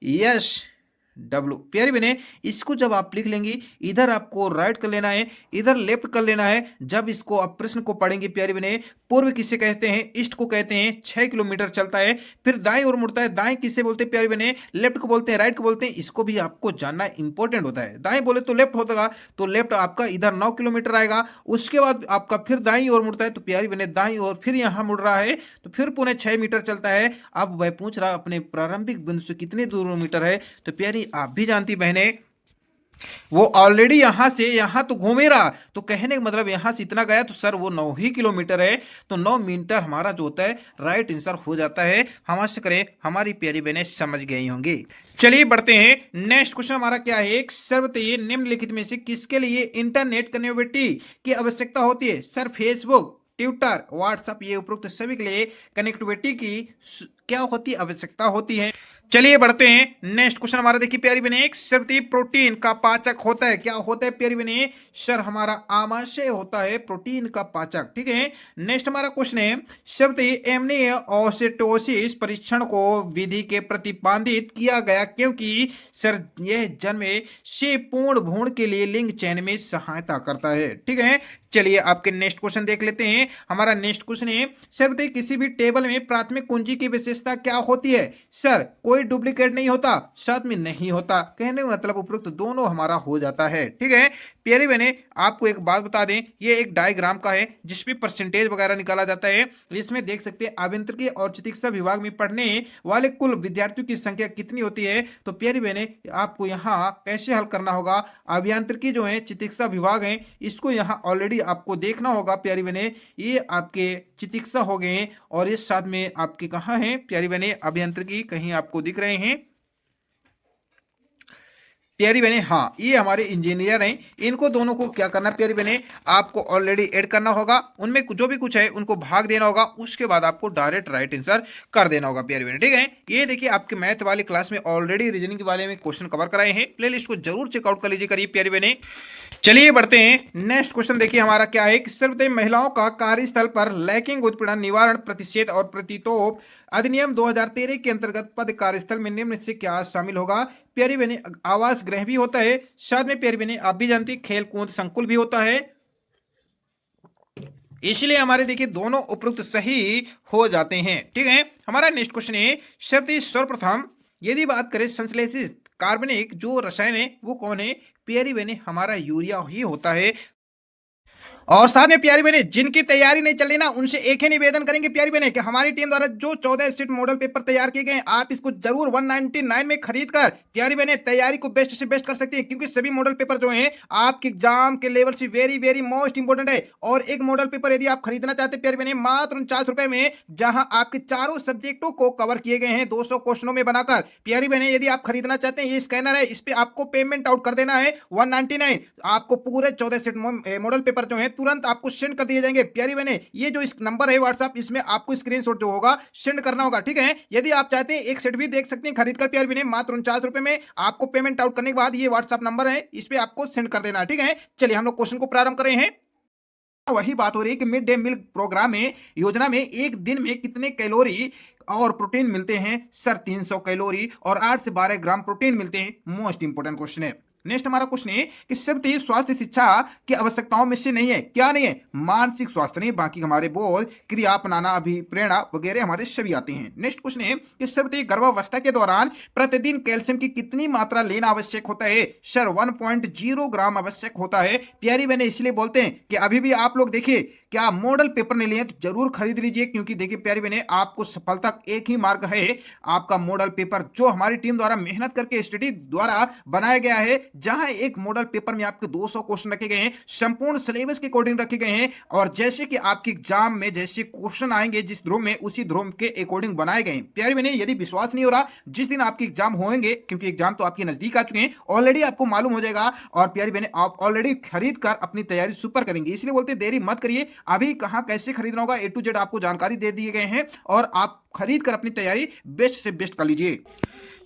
ESW, प्यारी बहने इसको जब आप लिख लेंगे, इधर आपको राइट कर लेना है, इधर लेफ्ट कर लेना है। जब इसको आप प्रश्न को पढ़ेंगे प्यारी बहने, पूर्व किसे कहते हैं? ईस्ट को कहते हैं, 6 किलोमीटर चलता है। फिर दाएं ओर मुड़ता है, दाएं किसे बोलते हैं प्यारी बहने? लेफ्ट को बोलते हैं, राइट को बोलते हैं। इसको भी आपको जानना इंपॉर्टेंट होता है। दाएं बोले तो लेफ्ट होगा, तो लेफ्ट आपका इधर 9 किलोमीटर आएगा। उसके बाद आपका फिर दाईं ओर मुड़ता है, तो प्यारी बहने दाईं ओर फिर यहाँ मुड़ रहा है, तो फिर पुणे 6 मीटर चलता है। अब वह पूछ रहा अपने प्रारंभिक बिंदु से कितने दूर मीटर है, तो प्यारी आप भी जानती बहने वो ऑलरेडी यहां से यहां तो घूमे रहा, तो कहने का मतलब यहां से इतना गया, तो सर वो 9 ही किलोमीटर है, तो 9 मीटर हमारा जो होता है राइट आंसर हो जाता है। हम आशा करें हमारी प्यारी बहनें समझ गई होंगी। चलिए बढ़ते हैं, नेक्स्ट क्वेश्चन हमारा क्या है? सर्वप्रथम निम्नलिखित में से किसके लिए इंटरनेट कनेक्टिविटी की आवश्यकता होती है? सर फेसबुक, ट्विटर, व्हाट्सएप, ये उपरोक्त सभी के लिए कनेक्टिविटी की क्या होती है? आवश्यकता होती है। चलिए बढ़ते हैं, नेक्स्ट क्वेश्चन हमारा देखिए प्यारी बहने, सर्वप्रथम प्रोटीन का पाचक होता है, क्या होता है प्यारी बहने? सर हमारा आमाशय होता है प्रोटीन का पाचक। ठीक है, नेक्स्ट हमारा क्वेश्चन है, सर्वप्रथम एमनियोसाइटोसिस परीक्षण को विधि के प्रतिपादित किया गया क्योंकि सर यह जन्म से पूर्ण भ्रूण के लिए लिंग चयन में सहायता करता है। ठीक है, चलिए आपके नेक्स्ट क्वेश्चन देख लेते हैं। हमारा नेक्स्ट क्वेश्चन है, सर्वप्रथम किसी भी टेबल में प्राथमिक कुंजी की विशेषता क्या होती है? सर कोई डुप्लीकेट नहीं होता, साथ में नहीं होता, कहने का मतलब उपरोक्त दोनों हमारा हो जाता है। ठीक है, प्यारी बहने आपको एक बात बता दें, ये एक डायग्राम का है जिसमें परसेंटेज वगैरह निकाला जाता है। इसमें देख सकते हैं अभियांत्रिकी और चिकित्सा विभाग में पढ़ने वाले कुल विद्यार्थियों की संख्या कितनी होती है। तो प्यारी बहने आपको यहाँ कैसे हल करना होगा? अभियांत्रिकी जो है चिकित्सा विभाग है, इसको यहाँ ऑलरेडी आपको देखना होगा प्यारी बहने, ये आपके चिकित्सा हो गए और इस साथ में आपके कहाँ है प्यारी बहने अभियांत्रिकी, कहीं आपको दिख रहे हैं प्यारी बहने? हाँ, ये हमारे इंजीनियर हैं, इनको दोनों को क्या करना प्यारी बहने? आपको ऑलरेडी ऐड करना होगा, उनमें जो भी कुछ है उनको भाग देना होगा, उसके बाद आपको डायरेक्ट राइट आंसर कर देना होगा प्यारी बहने। ठीक है, ये देखिए आपके मैथ वाली क्लास में ऑलरेडी रीजनिंग के बारे में क्वेश्चन कवर कराए हैं, प्लेलिस्ट को जरूर चेकआउट कर लीजिए करिए प्यारी बहने। चलिए बढ़ते हैं, नेक्स्ट क्वेश्चन देखिए हमारा क्या है? सर्वप्रथम महिलाओं का कार्यस्थल पर लैंगिक उत्पीड़न निवारण, प्रतिषेध और प्रतितोप अधिनियम 2013 के अंतर्गत पद कार्यस्थल में निम्न से क्या शामिल होगा? प्यारी बहने, आवास गृह भी होता है, साथ में प्यारी बहने आप भी जानती खेल कूद संकुल भी होता है, इसलिए हमारे देखिए दोनों उपयुक्त सही हो जाते हैं। ठीक है, हमारा नेक्स्ट क्वेश्चन है शब्द सर्वप्रथम यदि बात करें संश्लेषित कार्बनिक जो रसायन है वो कौन है? प्यारी बहने हमारा यूरिया ही होता है। और साथ में प्यारी बहने जिनकी तैयारी नहीं चल रही ना उनसे एक ही निवेदन करेंगे प्यारी बहने कि हमारी टीम द्वारा जो 14 स्टेट मॉडल पेपर तैयार किए गए आप इसको जरूर 199 में खरीद कर प्यारी बहने तैयारी को बेस्ट से बेस्ट कर सकती है, क्योंकि सभी मॉडल पेपर जो हैं आपके एग्जाम के लेवल से वेरी वेरी मोस्ट इंपोर्टेंट है। और एक मॉडल पेपर यदि आप खरीदना चाहते हैं प्यारी बहने मात्र 49 रुपए में, जहां आपके चारों सब्जेक्टों को कवर किए गए हैं 200 क्वेश्चनों में बनाकर। प्यारी बहने यदि आप खरीदना चाहते हैं ये स्कैनर है, इस पे आपको पेमेंट आउट कर देना है 199। आपको पूरे 14 स्टेट मॉडल पेपर जो है तुरंत आपको सेंड कर दिए जाएंगे। प्यारी बहने ये जो इस नंबर है व्हाट्सएप, इसमें आपको स्क्रीनशॉट जो होगा सेंड करना होगा। ठीक है, यदि आप चाहते हैं एक सेट भी देख सकते हैं खरीद कर प्यारी बहने मात्र 49 रुपए में। आपको पेमेंट आउट करने के बाद ये व्हाट्सएप नंबर है, इस पे आपको सेंड कर देना है। ठीक है, चलिए हम लोग क्वेश्चन को प्रारंभ कर रहे हैं। वही बात हो रही है कि मिड डे मील प्रोग्राम में योजना में एक दिन में कितने कैलोरी और प्रोटीन मिलते हैं? सर 300 कैलोरी और 8 से 12 ग्राम प्रोटीन मिलते हैं। मोस्ट इंपोर्टेंट क्वेश्चन है। नेक्स्ट हमारा क्वेश्चन है कि सिर्फ स्वास्थ्य शिक्षा की आवश्यकताओं में से नहीं है, क्या नहीं है? मानसिक स्वास्थ्य नहीं, बाकी हमारे बोल क्रिया अपनाना अभिप्रेरणा वगैरह हमारे सभी आते हैं। नेक्स्ट क्वेश्चन है कि सिर्फ गर्भावस्था के दौरान प्रतिदिन कैल्शियम की कितनी मात्रा लेना आवश्यक होता है? सर 1.0 ग्राम आवश्यक होता है। प्यारी बहने इसलिए बोलते हैं कि अभी भी आप लोग देखिए क्या मॉडल पेपर नहीं लिए तो जरूर खरीद लीजिए, क्योंकि देखिए प्यारी बहने आपको सफलता एक ही मार्ग है, आपका मॉडल पेपर जो हमारी टीम द्वारा मेहनत करके स्टडी द्वारा बनाया गया है, जहां एक मॉडल पेपर में आपके 200 क्वेश्चन रखे गए हैं, संपूर्ण सिलेबस के अकॉर्डिंग रखे गए हैं। और जैसे कि आपके एग्जाम में जैसे क्वेश्चन आएंगे जिस ध्रुव में उसी ध्रुव के अकॉर्डिंग बनाए गए हैं। प्यारी बहने यदि विश्वास नहीं हो रहा, जिस दिन आपके एग्जाम होंगे, क्योंकि एग्जाम तो आपके नजदीक आ चुके हैं ऑलरेडी, आपको मालूम हो जाएगा। और प्यारी बहने आप ऑलरेडी खरीद कर अपनी तैयारी सुपर करेंगे, इसलिए बोलते देरी मत करिए। अभी कहां कैसे खरीदना होगा A to Z आपको जानकारी दे दिए गए हैं और आप खरीद कर अपनी तैयारी बेस्ट से बेस्ट कर लीजिए।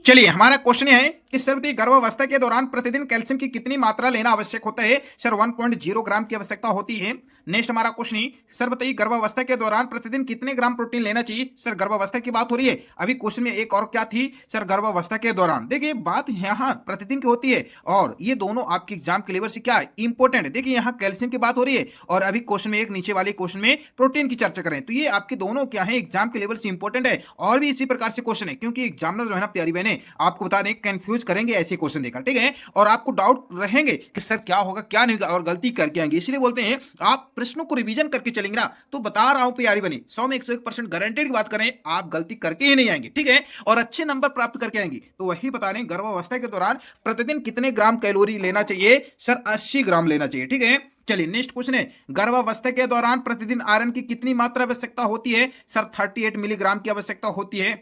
चलिए हमारा क्वेश्चन है कि सर्वती गर्भावस्था के दौरान प्रतिदिन कैल्शियम की कितनी मात्रा लेना आवश्यक होता है? सर 1.0 ग्राम की आवश्यकता होती है। नेक्स्ट हमारा क्वेश्चन है सर्वती गर्भावस्था के दौरान प्रतिदिन कितने ग्राम प्रोटीन लेना चाहिए? सर गर्भावस्था की बात हो रही है, अभी क्वेश्चन में एक और क्या थी सर गर्भावस्था के दौरान। देखिए बात यहाँ प्रतिदिन की होती है और ये दोनों आपके एग्जाम के लेवल से क्या है इंपॉर्टेंट है। देखिए यहाँ कैल्शियम की बात हो रही है और अभी क्वेश्चन में एक नीचे वाले क्वेश्चन में प्रोटीन की चर्चा करें, तो ये आपके दोनों क्या है एग्जाम के लेवल से इंपॉर्टेंट है। और भी इसी प्रकार से क्वेश्चन है, क्योंकि एग्जामिनर जो है ना प्यारी बहने आपको बता दें कंफ्यूज करेंगे ऐसे क्वेश्चन देकर। ठीक है, और आपको डाउट रहेंगे कि सर क्या होगा क्या नहीं होगा और गलती करके आएंगे, इसलिए बोलते हैं आप प्रश्नों को रिवीजन करके चलेंगे ना। तो बता रहा हूं प्यारी बनी 100 में 101% गारंटेड की बात करें, आप गलती करके ही नहीं आएंगे। ठीक है, और अच्छे नंबर प्राप्त करके आएंगे। तो वही बता रहे हैं गर्भावस्था के दौरान प्रतिदिन कितने ग्राम कैलोरी लेना चाहिए? सर 80 ग्राम लेना चाहिए। ठीक है, चलिए नेक्स्ट क्वेश्चन है गर्भावस्था के दौरान प्रतिदिन आयरन की कितनी मात्रा आवश्यकता होती है? सर 38 मिलीग्राम की आवश्यकता होती है।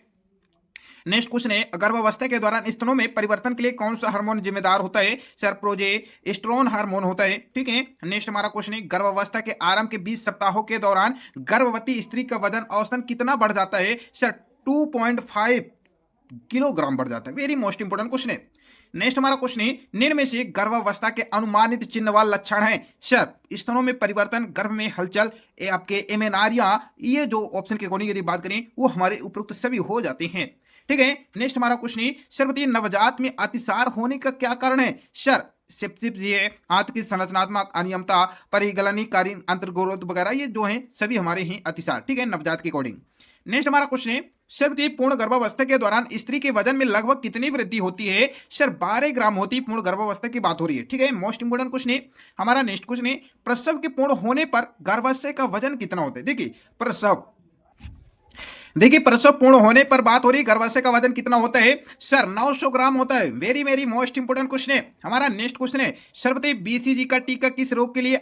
नेक्स्ट क्वेश्चन है गर्भावस्था के दौरान स्तनों में परिवर्तन के लिए कौन सा हार्मोन जिम्मेदार होता है? सर प्रोजेस्टेरोन हार्मोन होता है। ठीक है, नेक्स्ट हमारा क्वेश्चन है गर्भावस्था के आरंभ के 20 सप्ताहों के दौरान गर्भवती स्त्री का वजन औसतन कितना बढ़ जाता है? सर 2.5 किलोग्राम बढ़ जाता है। वेरी मोस्ट इंपोर्टेंट क्वेश्चन है। नेक्स्ट हमारा क्वेश्चन है निम्न में से गर्भावस्था के अनुमानित चिन्ह वाले लक्षण है? सर स्तनों में परिवर्तन, गर्भ में हलचल, आपके एमेनारिया, ये जो ऑप्शन के अकॉर्डिंग यदि बात करें वो हमारे उपयुक्त सभी हो जाते हैं। ठीक है, नेक्स्ट हमारा क्वेश्चन है सर्वती नवजात में अतिसार होने का क्या कारण है? सर सिप्सिप है, आंत की संरचनात्मक अनियमितता, परिगलनीकारी अंतर्गोरोध वगैरह ये जो है सभी हमारे ही अतिसार। ठीक है, नवजात के अकॉर्डिंग। नेक्स्ट हमारा क्वेश्चन है सर्वती पूर्ण गर्भावस्था के दौरान स्त्री के वजन में लगभग कितनी वृद्धि होती है? सर 12 ग्राम होती है। पूर्ण गर्भावस्था की बात हो रही है। ठीक है, मोस्ट इंपोर्टेंट क्वेश्चन है हमारा। नेक्स्ट क्वेश्चन है प्रसव के पूर्ण होने पर गर्भाशय का वजन कितना होता है? देखिए प्रसव पूर्ण होने पर बात हो रही है गर्भाशय का वजन कितना होता है? सर 900 ग्राम होता है। Very very most important question है हमारा। नेक्स्ट क्वेश्चन है सर्वते BCG का टीका किस रोग के लिए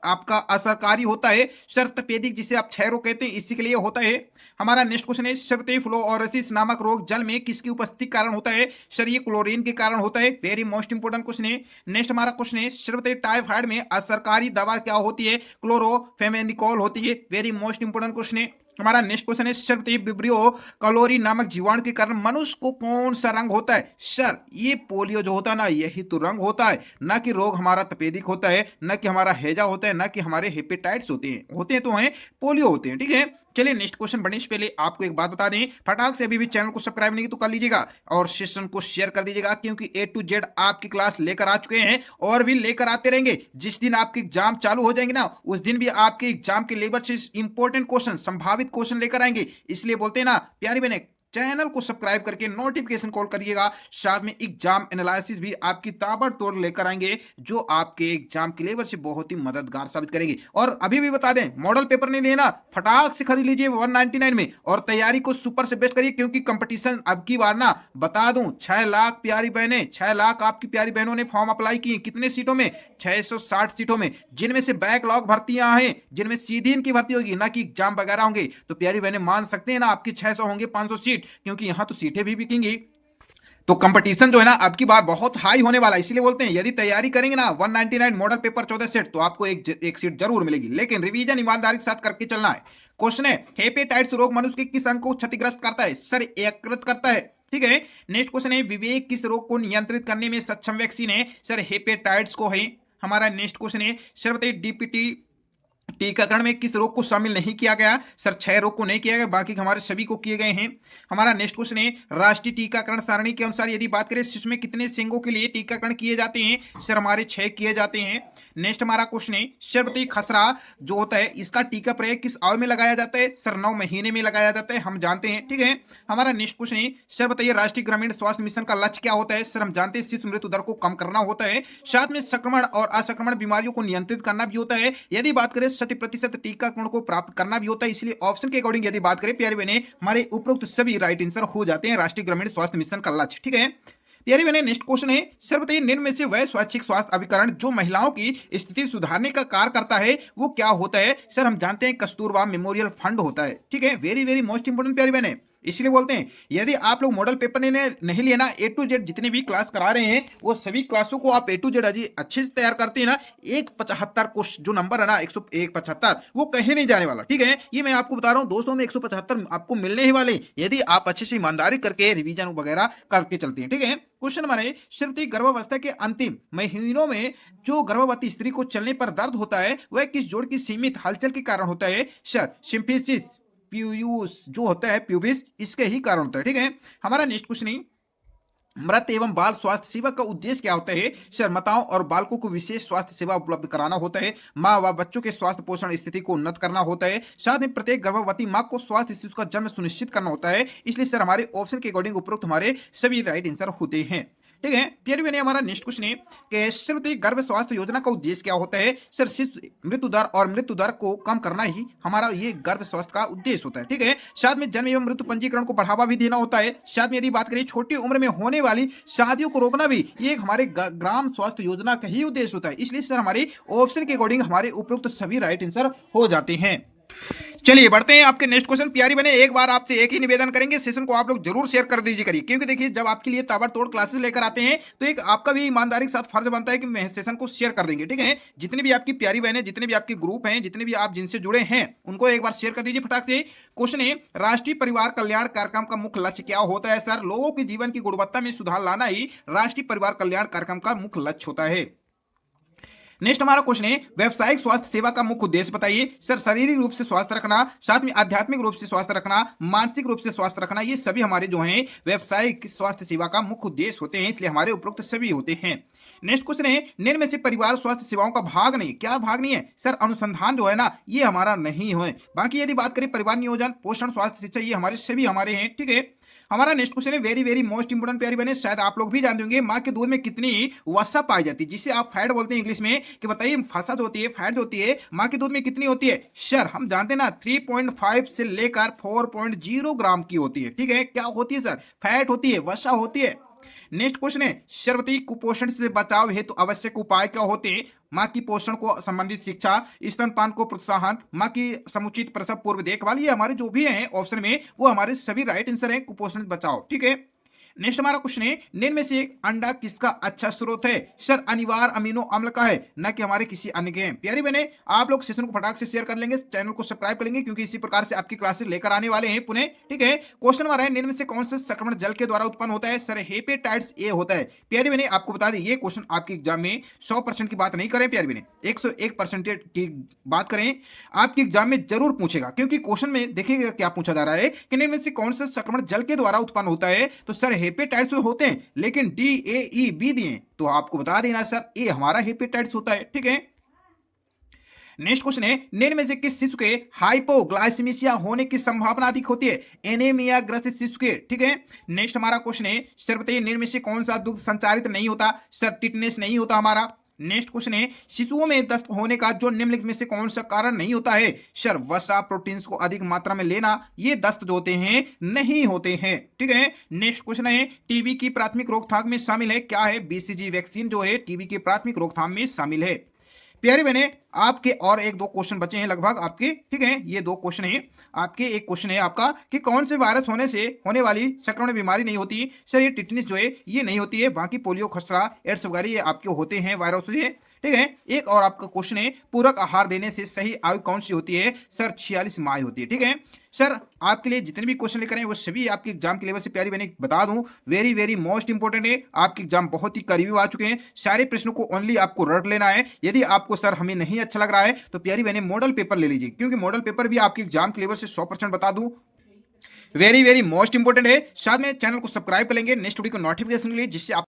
आपका असरकारी होता है? सर तपेदिक, जिसे आप क्षय रोग कहते हैं, इसी के लिए होता है। हमारा नेक्स्ट क्वेश्चन है सर्वते फ्लोरोसिस नामक रोग जल में किसकी उपस्थिति कारण होता है? सर ये क्लोरीन के कारण होता है। वेरी मोस्ट इंपोर्टेंट क्वेश्चन है। नेक्स्ट हमारा क्वेश्चन है सर्वते टाइफाइड में असरकारी दवा क्या होती है? क्लोरोफेमेनिकोल होती है। वेरी मोस्ट इंपोर्टेंट क्वेश्चन है हमारा। नेक्स्ट क्वेश्चन है सर्वते विब्रियो कलोरी नामक जीवाणु के कारण मनुष्य को कौन सा रंग होता है? सर ये पोलियो जो होता है ना यही तो रंग होता है, ना कि रोग हमारा तपेदिक होता है, ना कि हमारा हैजा होता है, ना कि हमारे हेपेटाइट्स होते हैं तो हैं पोलियो होते हैं। ठीक है, चलिए नेक्स्ट क्वेश्चन बढ़ने से पहले आपको एक बात बता दें, फटाक से अभी भी चैनल को सब्सक्राइब नहीं तो कर लीजिएगा और सेशन को शेयर कर दीजिएगा, क्योंकि A to Z आपकी क्लास लेकर आ चुके हैं और भी लेकर आते रहेंगे। जिस दिन आपके एग्जाम चालू हो जाएंगे ना, उस दिन भी आपके एग्जाम के लेवल से इंपॉर्टेंट क्वेश्चन, संभावित क्वेश्चन लेकर आएंगे। इसलिए बोलते हैं ना प्यारी बहने, चैनल को सब्सक्राइब करके नोटिफिकेशन कॉल करिएगा। साथ में एग्जाम एनालिसिस भी आपकी ताबड़तोड़ लेकर आएंगे, जो आपके एग्जाम के लेवल से बहुत ही मददगार साबित करेगी। और अभी भी बता दें, मॉडल पेपर नहीं लेना, फटाक से खरीद लीजिए 199 में और तैयारी को सुपर से बेस्ट करिए, क्योंकि कंपटीशन अब की बार ना बता दूं 6 लाख प्यारी बहनें, 6 लाख आपकी प्यारी बहनों ने फॉर्म अप्लाई किए। कितने सीटों में? 660 सीटों में, जिनमें से बैकलॉग भर्तियां हैं, जिनमें सीधी इनकी भर्ती होगी, ना कि एग्जाम वगैरह होंगे। तो प्यारी बहनें मान सकते हैं ना, आपकी 600 होंगे 500 सीट, क्योंकि यहां तो सीटें भी बिकेंगी। तो कंपटीशन जो है ना अब की बार बहुत हाई होने वाला है। इसलिए बोलते हैं यदि तैयारी करेंगे ना 199 मॉडल पेपर 14 सेट, तो आपको एक सीट जरूर मिलेगी, लेकिन रिवीजन ईमानदारी के साथ करके चलना है। क्वेश्चन है, हेपेटाइटिस रोग मनुष्य के किस अंग को क्षतिग्रस्त करता है? सर, यकृत करता है। ठीक है। नेक्स्ट क्वेश्चन है, विवेक किस रोग को नियंत्रित करने में सक्षम वैक्सीन है? सर, हेपेटाइटिस को है। हमारा नेक्स्ट क्वेश्चन है, सर बताइए डीपीटी टीकाकरण में किस रोग को शामिल नहीं किया गया? सर, 6 रोग को नहीं किया गया, बाकी हमारे सभी को किए गए हैं। हमारा नेक्स्ट क्वेश्चन है, राष्ट्रीय टीकाकरण सारणी के अनुसार यदि बात करें शिशु में कितने सींगों के लिए टीकाकरण किए जाते हैं? सर, हमारे 6 किए जाते हैं। नेक्स्ट हमारा क्वेश्चन है, सर बताइए खसरा जो होता है इसका टीका प्रयोग किस अवधि में लगाया जाता है? सर, 9 महीने में लगाया जाता है, हम जानते हैं। ठीक है। हमारा नेक्स्ट क्वेश्चन है, सर बताइए राष्ट्रीय ग्रामीण स्वास्थ्य मिशन का लक्ष्य क्या होता है? सर, हम जानते हैं शिशु मृत्यु दर को कम करना होता है, साथ में संक्रमण और असंक्रमण बीमारियों को नियंत्रित करना भी होता है। यदि बात करें 60% टीकाकरण को प्राप्त करना भी होता है। इसलिए ऑप्शन के अकॉर्डिंग यदि बात करें प्यारी बहने, हमारे उपरोक्त सभी राइट आंसर हो जाते हैं राष्ट्रीय ग्रामीण स्वास्थ्य मिशन का लक्ष्य। ठीक है प्यारी बहने, नेक्स्ट क्वेश्चन है, सर बताइए निम्न में से वह स्वैच्छिक स्वास्थ्य अभिकरण जो महिलाओं की स्थिति सुधारने का कार्य करता है वो क्या होता है? सर, हम जानते हैं कस्तूरबा मेमोरियल फंड होता है। ठीक है, वेरी वेरी मोस्ट इंपोर्टेंट प्यारी बहने। इसलिए बोलते हैं यदि आप लोग मॉडल पेपर नहीं लेना, A to Z जितने भी क्लास करा रहे हैं वो सभी क्लासों को आप A to Z अजी अच्छे से तैयार करते हैं ना, 175 को जो नंबर है ना 175 वो कहीं नहीं जाने वाला। ठीक है, ये मैं आपको बता रहा हूँ दोस्तों, में 175 आपको मिलने ही वाले, यदि आप अच्छे से ईमानदारी करके रिवीजन वगैरह करके चलते हैं। ठीक है। क्वेश्चन हमारे, श्रीमती गर्भावस्था के अंतिम महीनों में जो गर्भवती स्त्री को चलने पर दर्द होता है वह किस जोड़ की सीमित हलचल के कारण होता है? सर, सिम्फिसिस प्यूस जो होता है प्यूबिस, इसके ही कारण होता है। ठीक है। हमारा नेक्स्ट क्वेश्चन है, मृत एवं बाल स्वास्थ्य सेवा का उद्देश्य क्या होता है? सर, माताओं और बालकों को विशेष स्वास्थ्य सेवा उपलब्ध कराना होता है, माँ व बच्चों के स्वास्थ्य पोषण स्थिति को उन्नत करना होता है, साथ में प्रत्येक गर्भवती माँ को स्वास्थ्य शिशु का जन्म सुनिश्चित करना होता है। इसलिए सर हमारे ऑप्शन के अकॉर्डिंग उपरोक्त हमारे सभी राइट आंसर होते हैं। ठीक है प्यारी बहने, हमारा नेक्स्ट क्वेश्चन है कि श्रीमती गर्भ स्वास्थ्य योजना का उद्देश्य क्या होता है? सर, शिशु मृत्यु दर और मृत्यु दर को कम करना ही हमारा ये गर्भ स्वास्थ्य का उद्देश्य होता है। ठीक है। साथ में जन्म एवं मृत्यु पंजीकरण को बढ़ावा भी देना होता है। साथ में यदि बात करें छोटी उम्र में होने वाली शादियों को रोकना भी ये हमारे ग्राम स्वास्थ्य योजना का ही उद्देश्य होता है। इसलिए सर हमारे ऑप्शन के अकॉर्डिंग हमारे उपरोक्त सभी राइट आंसर हो जाते हैं। चलिए बढ़ते हैं आपके नेक्स्ट क्वेश्चन। प्यारी बने, एक बार आपसे एक ही निवेदन करेंगे, सेशन को आप लोग जरूर शेयर कर दीजिए करिए, क्योंकि देखिए जब आपके लिए ताबड़तोड़ क्लासेस लेकर आते हैं तो एक आपका भी ईमानदारी के साथ फर्ज बनता है कि सेशन को शेयर कर देंगे। ठीक है। जितने भी आपकी प्यारी बहनें, जितने भी आपके ग्रुप हैं, जितने भी आप जिनसे जुड़े हैं, उनको एक बार शेयर कर दीजिए फटाक से। क्वेश्चन है, राष्ट्रीय परिवार कल्याण कार्यक्रम का मुख्य लक्ष्य क्या होता है? सर, लोगों के जीवन की गुणवत्ता में सुधार लाना ही राष्ट्रीय परिवार कल्याण कार्यक्रम का मुख्य लक्ष्य होता है। नेक्स्ट हमारा क्वेश्चन है, व्यावसायिक स्वास्थ्य सेवा का मुख्य उद्देश्य बताइए। सर, शारीरिक रूप से स्वस्थ रखना, साथ में आध्यात्मिक रूप से स्वस्थ रखना, मानसिक रूप से स्वस्थ रखना, ये सभी हमारे जो हैं व्यावसायिक स्वास्थ्य सेवा का मुख्य उद्देश्य होते हैं। इसलिए हमारे उपरोक्त सभी होते हैं। नेक्स्ट क्वेश्चन है, निम्न में से परिवार स्वास्थ्य सेवाओं का भाग नहीं, क्या भाग नहीं है? सर, अनुसंधान जो है ना ये हमारा नहीं है। बाकी यदि बात करें परिवार नियोजन, पोषण, स्वास्थ्य, शिक्षा, ये हमारे सभी हमारे हैं। ठीक है। हमारा नेक्स्ट क्वेश्चन है, वेरी वेरी मोस्ट इंपोर्टेंट प्यारी बहनें, शायद आप लोग भी जानते होंगे माँ के दूध में कितनी वसा पाई जाती है, जिसे आप फैट बोलते हैं इंग्लिश में, कि बताइए फसा जो होती है, फैट जो होती है माँ के दूध में कितनी होती है? सर, हम जानते हैं ना 3.5 से लेकर 4.0 ग्राम की होती है। ठीक है। क्या होती है सर? फैट होती है, वसा होती है। नेक्स्ट क्वेश्चन है, सर्वती कुपोषण से बचाव हेतु आवश्यक उपाय क्या होते हैं? माँ की पोषण को संबंधित शिक्षा, स्तनपान को प्रोत्साहन, माँ की समुचित प्रसव पूर्व देखभाल, ये हमारे जो भी हैं ऑप्शन में वो हमारे सभी राइट आंसर हैं कुपोषण से बचाव। ठीक है। नेक्स्ट हमारा क्वेश्चन है, निम्न में से एक अंडा किसका अच्छा स्रोत है? सर अनिवार्य अमीनो अम्ल का है, न कि हमारे किसी अन्य के हैं। प्यारी बहने, आप लोग सेशन को फटाक से शेयर कर लेंगे, चैनल को सब्सक्राइब कर लेंगे, क्योंकि इसी प्रकार से आपकी क्लासेस लेकर आने वाले हैं पुणे। ठीक है, क्वेश्चन हमारा है, निम्न में से कौन सा संक्रमण जल के द्वारा उत्पन्न होता है? सर हेपेटाइटिस ए होता है। प्यारी बहने, आपको बता दें ये क्वेश्चन आपके एग्जाम में 100% की बात नहीं करें प्यारी बहने, 101% की बात करें, आपके एग्जाम में जरूर पूछेगा, क्योंकि क्वेश्चन में देखिएगा क्या पूछा जा रहा है कि निम्न में से कौन सा संक्रमण जल के द्वारा उत्पन्न होता है? तो सर हेपेटाइटिस होते हैं, लेकिन डी ए ई बी दिए, तो आपको बता देना सर ए हमारा हेपेटाइटिस होता है। ठीक है, नेक्स्ट क्वेश्चन है, निम्न में से किस शिशु के हाइपोग्लाइसीमिया होने की संभावना अधिक होती है? एनीमिया ग्रसित शिशु के। ठीक है, नेक्स्ट हमारा क्वेश्चन है, सर बताइए निम्न में से कौन सा दुग्ध संचारित नहीं होता? सर टिटनेस नहीं होता हमारा। नेक्स्ट क्वेश्चन है, शिशुओं में दस्त होने का जो निम्नलिखित में से कौन सा कारण नहीं होता है? सर वसा प्रोटीन्स को अधिक मात्रा में लेना, ये दस्त जो होते हैं नहीं होते हैं। ठीक है, नेक्स्ट क्वेश्चन है, टीबी की प्राथमिक रोकथाम में शामिल है क्या है? बीसीजी वैक्सीन जो है टीबी की प्राथमिक रोकथाम में शामिल है। प्यारे बहने, आपके और एक दो क्वेश्चन बचे हैं लगभग आपके। ठीक है, ये दो क्वेश्चन हैं आपके। एक क्वेश्चन है आपका कि कौन से वायरस होने से होने वाली संक्रमण बीमारी नहीं होती? सर ये टिटनिस जो है ये नहीं होती है, बाकी पोलियो, खसरा, एड्स वगैरह ये आपके होते हैं वायरस से। ठीक है, एक और आपका क्वेश्चन है, पूरक आहार देने से सही आयु कौन सी होती है? सर 46 माह होती है। ठीक है सर, आपके लिए जितने भी क्वेश्चन लेकर आए वो सभी आपके एग्जाम के लेवल से प्यारी बहने बता दूं, वेरी वेरी मोस्ट इंपोर्टेंट है। आपके एग्जाम बहुत ही करीबी आ चुके हैं, सारे प्रश्नों को ओनली आपको रट लेना है। यदि आपको सर हमें नहीं अच्छा लग रहा है तो प्यारी बहने मॉडल पेपर ले लीजिए, क्योंकि मॉडल पेपर भी आपके एग्जाम के लेवल से 100% बता दूं, वेरी वेरी मोस्ट इंपोर्टेंट है। साथ में चैनल को सब्सक्राइब कर लेंगे नेक्स्ट वीडियो को नोटिफिकेशन के लिए, जिससे आप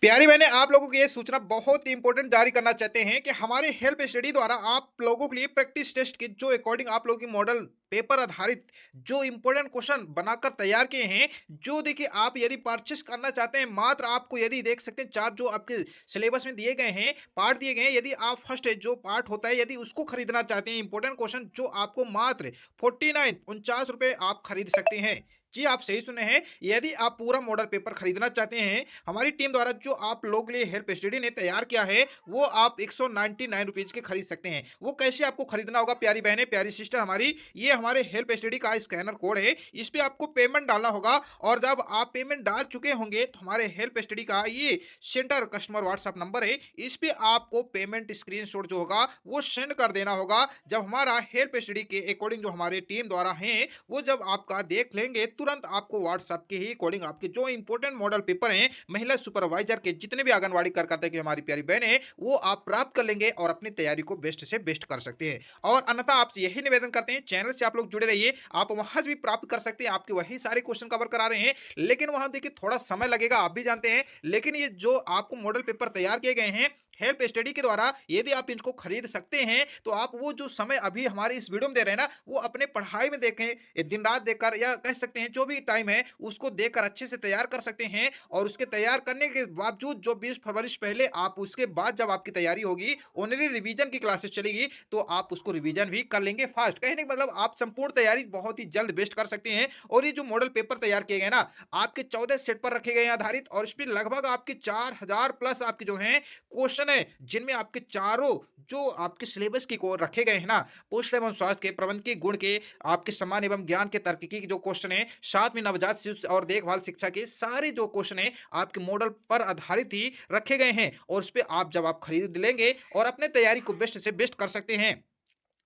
प्यारी बहने आप लोगों को ये सूचना बहुत ही इंपॉर्टेंट जारी करना चाहते हैं कि हमारे हेल्प स्टडी द्वारा आप लोगों के लिए प्रैक्टिस टेस्ट के जो अकॉर्डिंग आप लोगों की मॉडल पेपर आधारित जो इंपॉर्टेंट क्वेश्चन बनाकर तैयार किए हैं, जो देखिए आप यदि परचेस करना चाहते हैं, मात्र आपको यदि देख सकते हैं चार जो आपके सिलेबस में दिए गए हैं, पार्ट दिए गए हैं, यदि आप फर्स्ट जो पार्ट होता है यदि उसको खरीदना चाहते हैं इंपॉर्टेंट क्वेश्चन, जो आपको मात्र 49 आप खरीद सकते हैं। जी आप सही सुने हैं, यदि आप पूरा मॉडल पेपर खरीदना चाहते हैं, हमारी टीम द्वारा जो आप लोग के लिए हेल्प स्टडी ने तैयार किया है वो आप 199 रुपीज के खरीद सकते हैं। वो कैसे आपको खरीदना होगा प्यारी बहनें, प्यारी सिस्टर हमारी, ये हमारे हेल्प स्टडी का स्कैनर कोड है, इस पे आपको पेमेंट डालना होगा, और जब आप पेमेंट डाल चुके होंगे तो हमारे हेल्प स्टडी का ये सेंटर कस्टमर व्हाट्सएप नंबर है, इस पे आपको पेमेंट स्क्रीनशॉट जो होगा वो सेंड कर देना होगा। जब हमारा हेल्प स्टडी के अकॉर्डिंग जो हमारे टीम द्वारा है वो जब आपका देख लेंगे, तुरंत आपको व्हाट्सएप के ही अकॉर्डिंग आपके जो इंपॉर्टेंट मॉडल पेपर हैं महिला सुपरवाइजर के जितने भी आंगनवाड़ी कार्यकर्ता की हमारी प्यारी बहन है वो आप प्राप्त कर लेंगे और अपनी तैयारी को बेस्ट से बेस्ट कर सकते हैं। और अन्यथा आपसे यही निवेदन करते हैं, चैनल से आप लोग जुड़े रहिए, आप वहां से भी प्राप्त कर सकते हैं, आपके वही सारे क्वेश्चन कवर करा रहे हैं, लेकिन वहां देखिए थोड़ा समय लगेगा, आप भी जानते हैं, लेकिन ये जो आपको मॉडल पेपर तैयार किए गए हैं हेल्प स्टडी के द्वारा, यदि आप इनको खरीद सकते हैं तो आप वो जो समय अभी हमारे इस वीडियो में दे रहे हैं ना, वो अपने पढ़ाई में देखें, दिन रात देखकर या कह सकते हैं जो भी टाइम है उसको देखकर अच्छे से तैयार कर सकते हैं। और उसके तैयार करने के बावजूद जो 20 फरवरी से पहले आप उसके बाद जब आपकी तैयारी होगी, ओनली रिवीजन की क्लासेस चलेगी, तो आप उसको रिवीजन भी कर लेंगे फास्ट। कहने का मतलब आप संपूर्ण तैयारी बहुत ही जल्द बेस्ट कर सकते हैं। और ये जो मॉडल पेपर तैयार किए गए ना, आपके 14 सेट पर रखे गए हैं आधारित, और इस पर लगभग आपके 4000 प्लस आपके जो है क्वेश्चन है, जिनमें आपके चारों जो आपके सिलेबस की को रखे गए हैं ना, पोषण एवं स्वास्थ्य के, प्रबंधकीय गुण के, आपके सम्मान एवं ज्ञान के, तर्कीकी के जो क्वेश्चन है, साथ में नवजात शिशु और देखभाल शिक्षा के सारे जो क्वेश्चन है आपके मॉडल पर आधारित ही रखे गए हैं। और उस पे आप जब आप खरीद लेंगे और अपने तैयारी को बेस्ट से बेस्ट कर सकते हैं।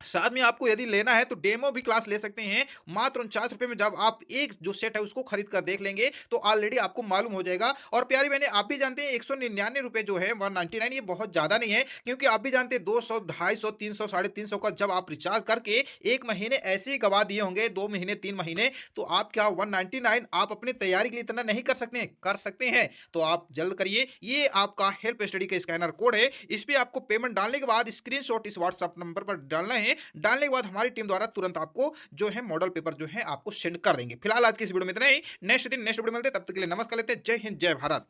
साथ में आपको यदि लेना है तो डेमो भी क्लास ले सकते हैं, मात्र 49 में जब आप एक जो सेट है उसको खरीद कर देख लेंगे तो ऑलरेडी आपको मालूम हो जाएगा। और प्यारी बहने आप भी जानते हैं 199 जो है 199 ये बहुत ज्यादा नहीं है, क्योंकि आप भी जानते हैं 200, 250, 300, 350 का जब आप रिचार्ज करके एक महीने ऐसे ही गवा दिए होंगे, 2 महीने 3 महीने, तो आप क्या 199 आप अपनी तैयारी के लिए इतना नहीं कर सकते हैं? कर सकते हैं, तो आप जल्द करिए। ये आपका हेल्प स्टडी का स्कैनर कोड है, इस पे आपको पेमेंट डालने के बाद स्क्रीनशॉट इस व्हाट्सएप नंबर पर डालना है, डालने के बाद हमारी टीम द्वारा तुरंत आपको जो है मॉडल पेपर जो है आपको सेंड कर देंगे। फिलहाल आज की इस वीडियो में इतना ही, नेक्स्ट दिन नेक्स्ट वीडियो मिलते हैं, तब तक के लिए नमस्कार लेते हैं, जय हिंद जय भारत।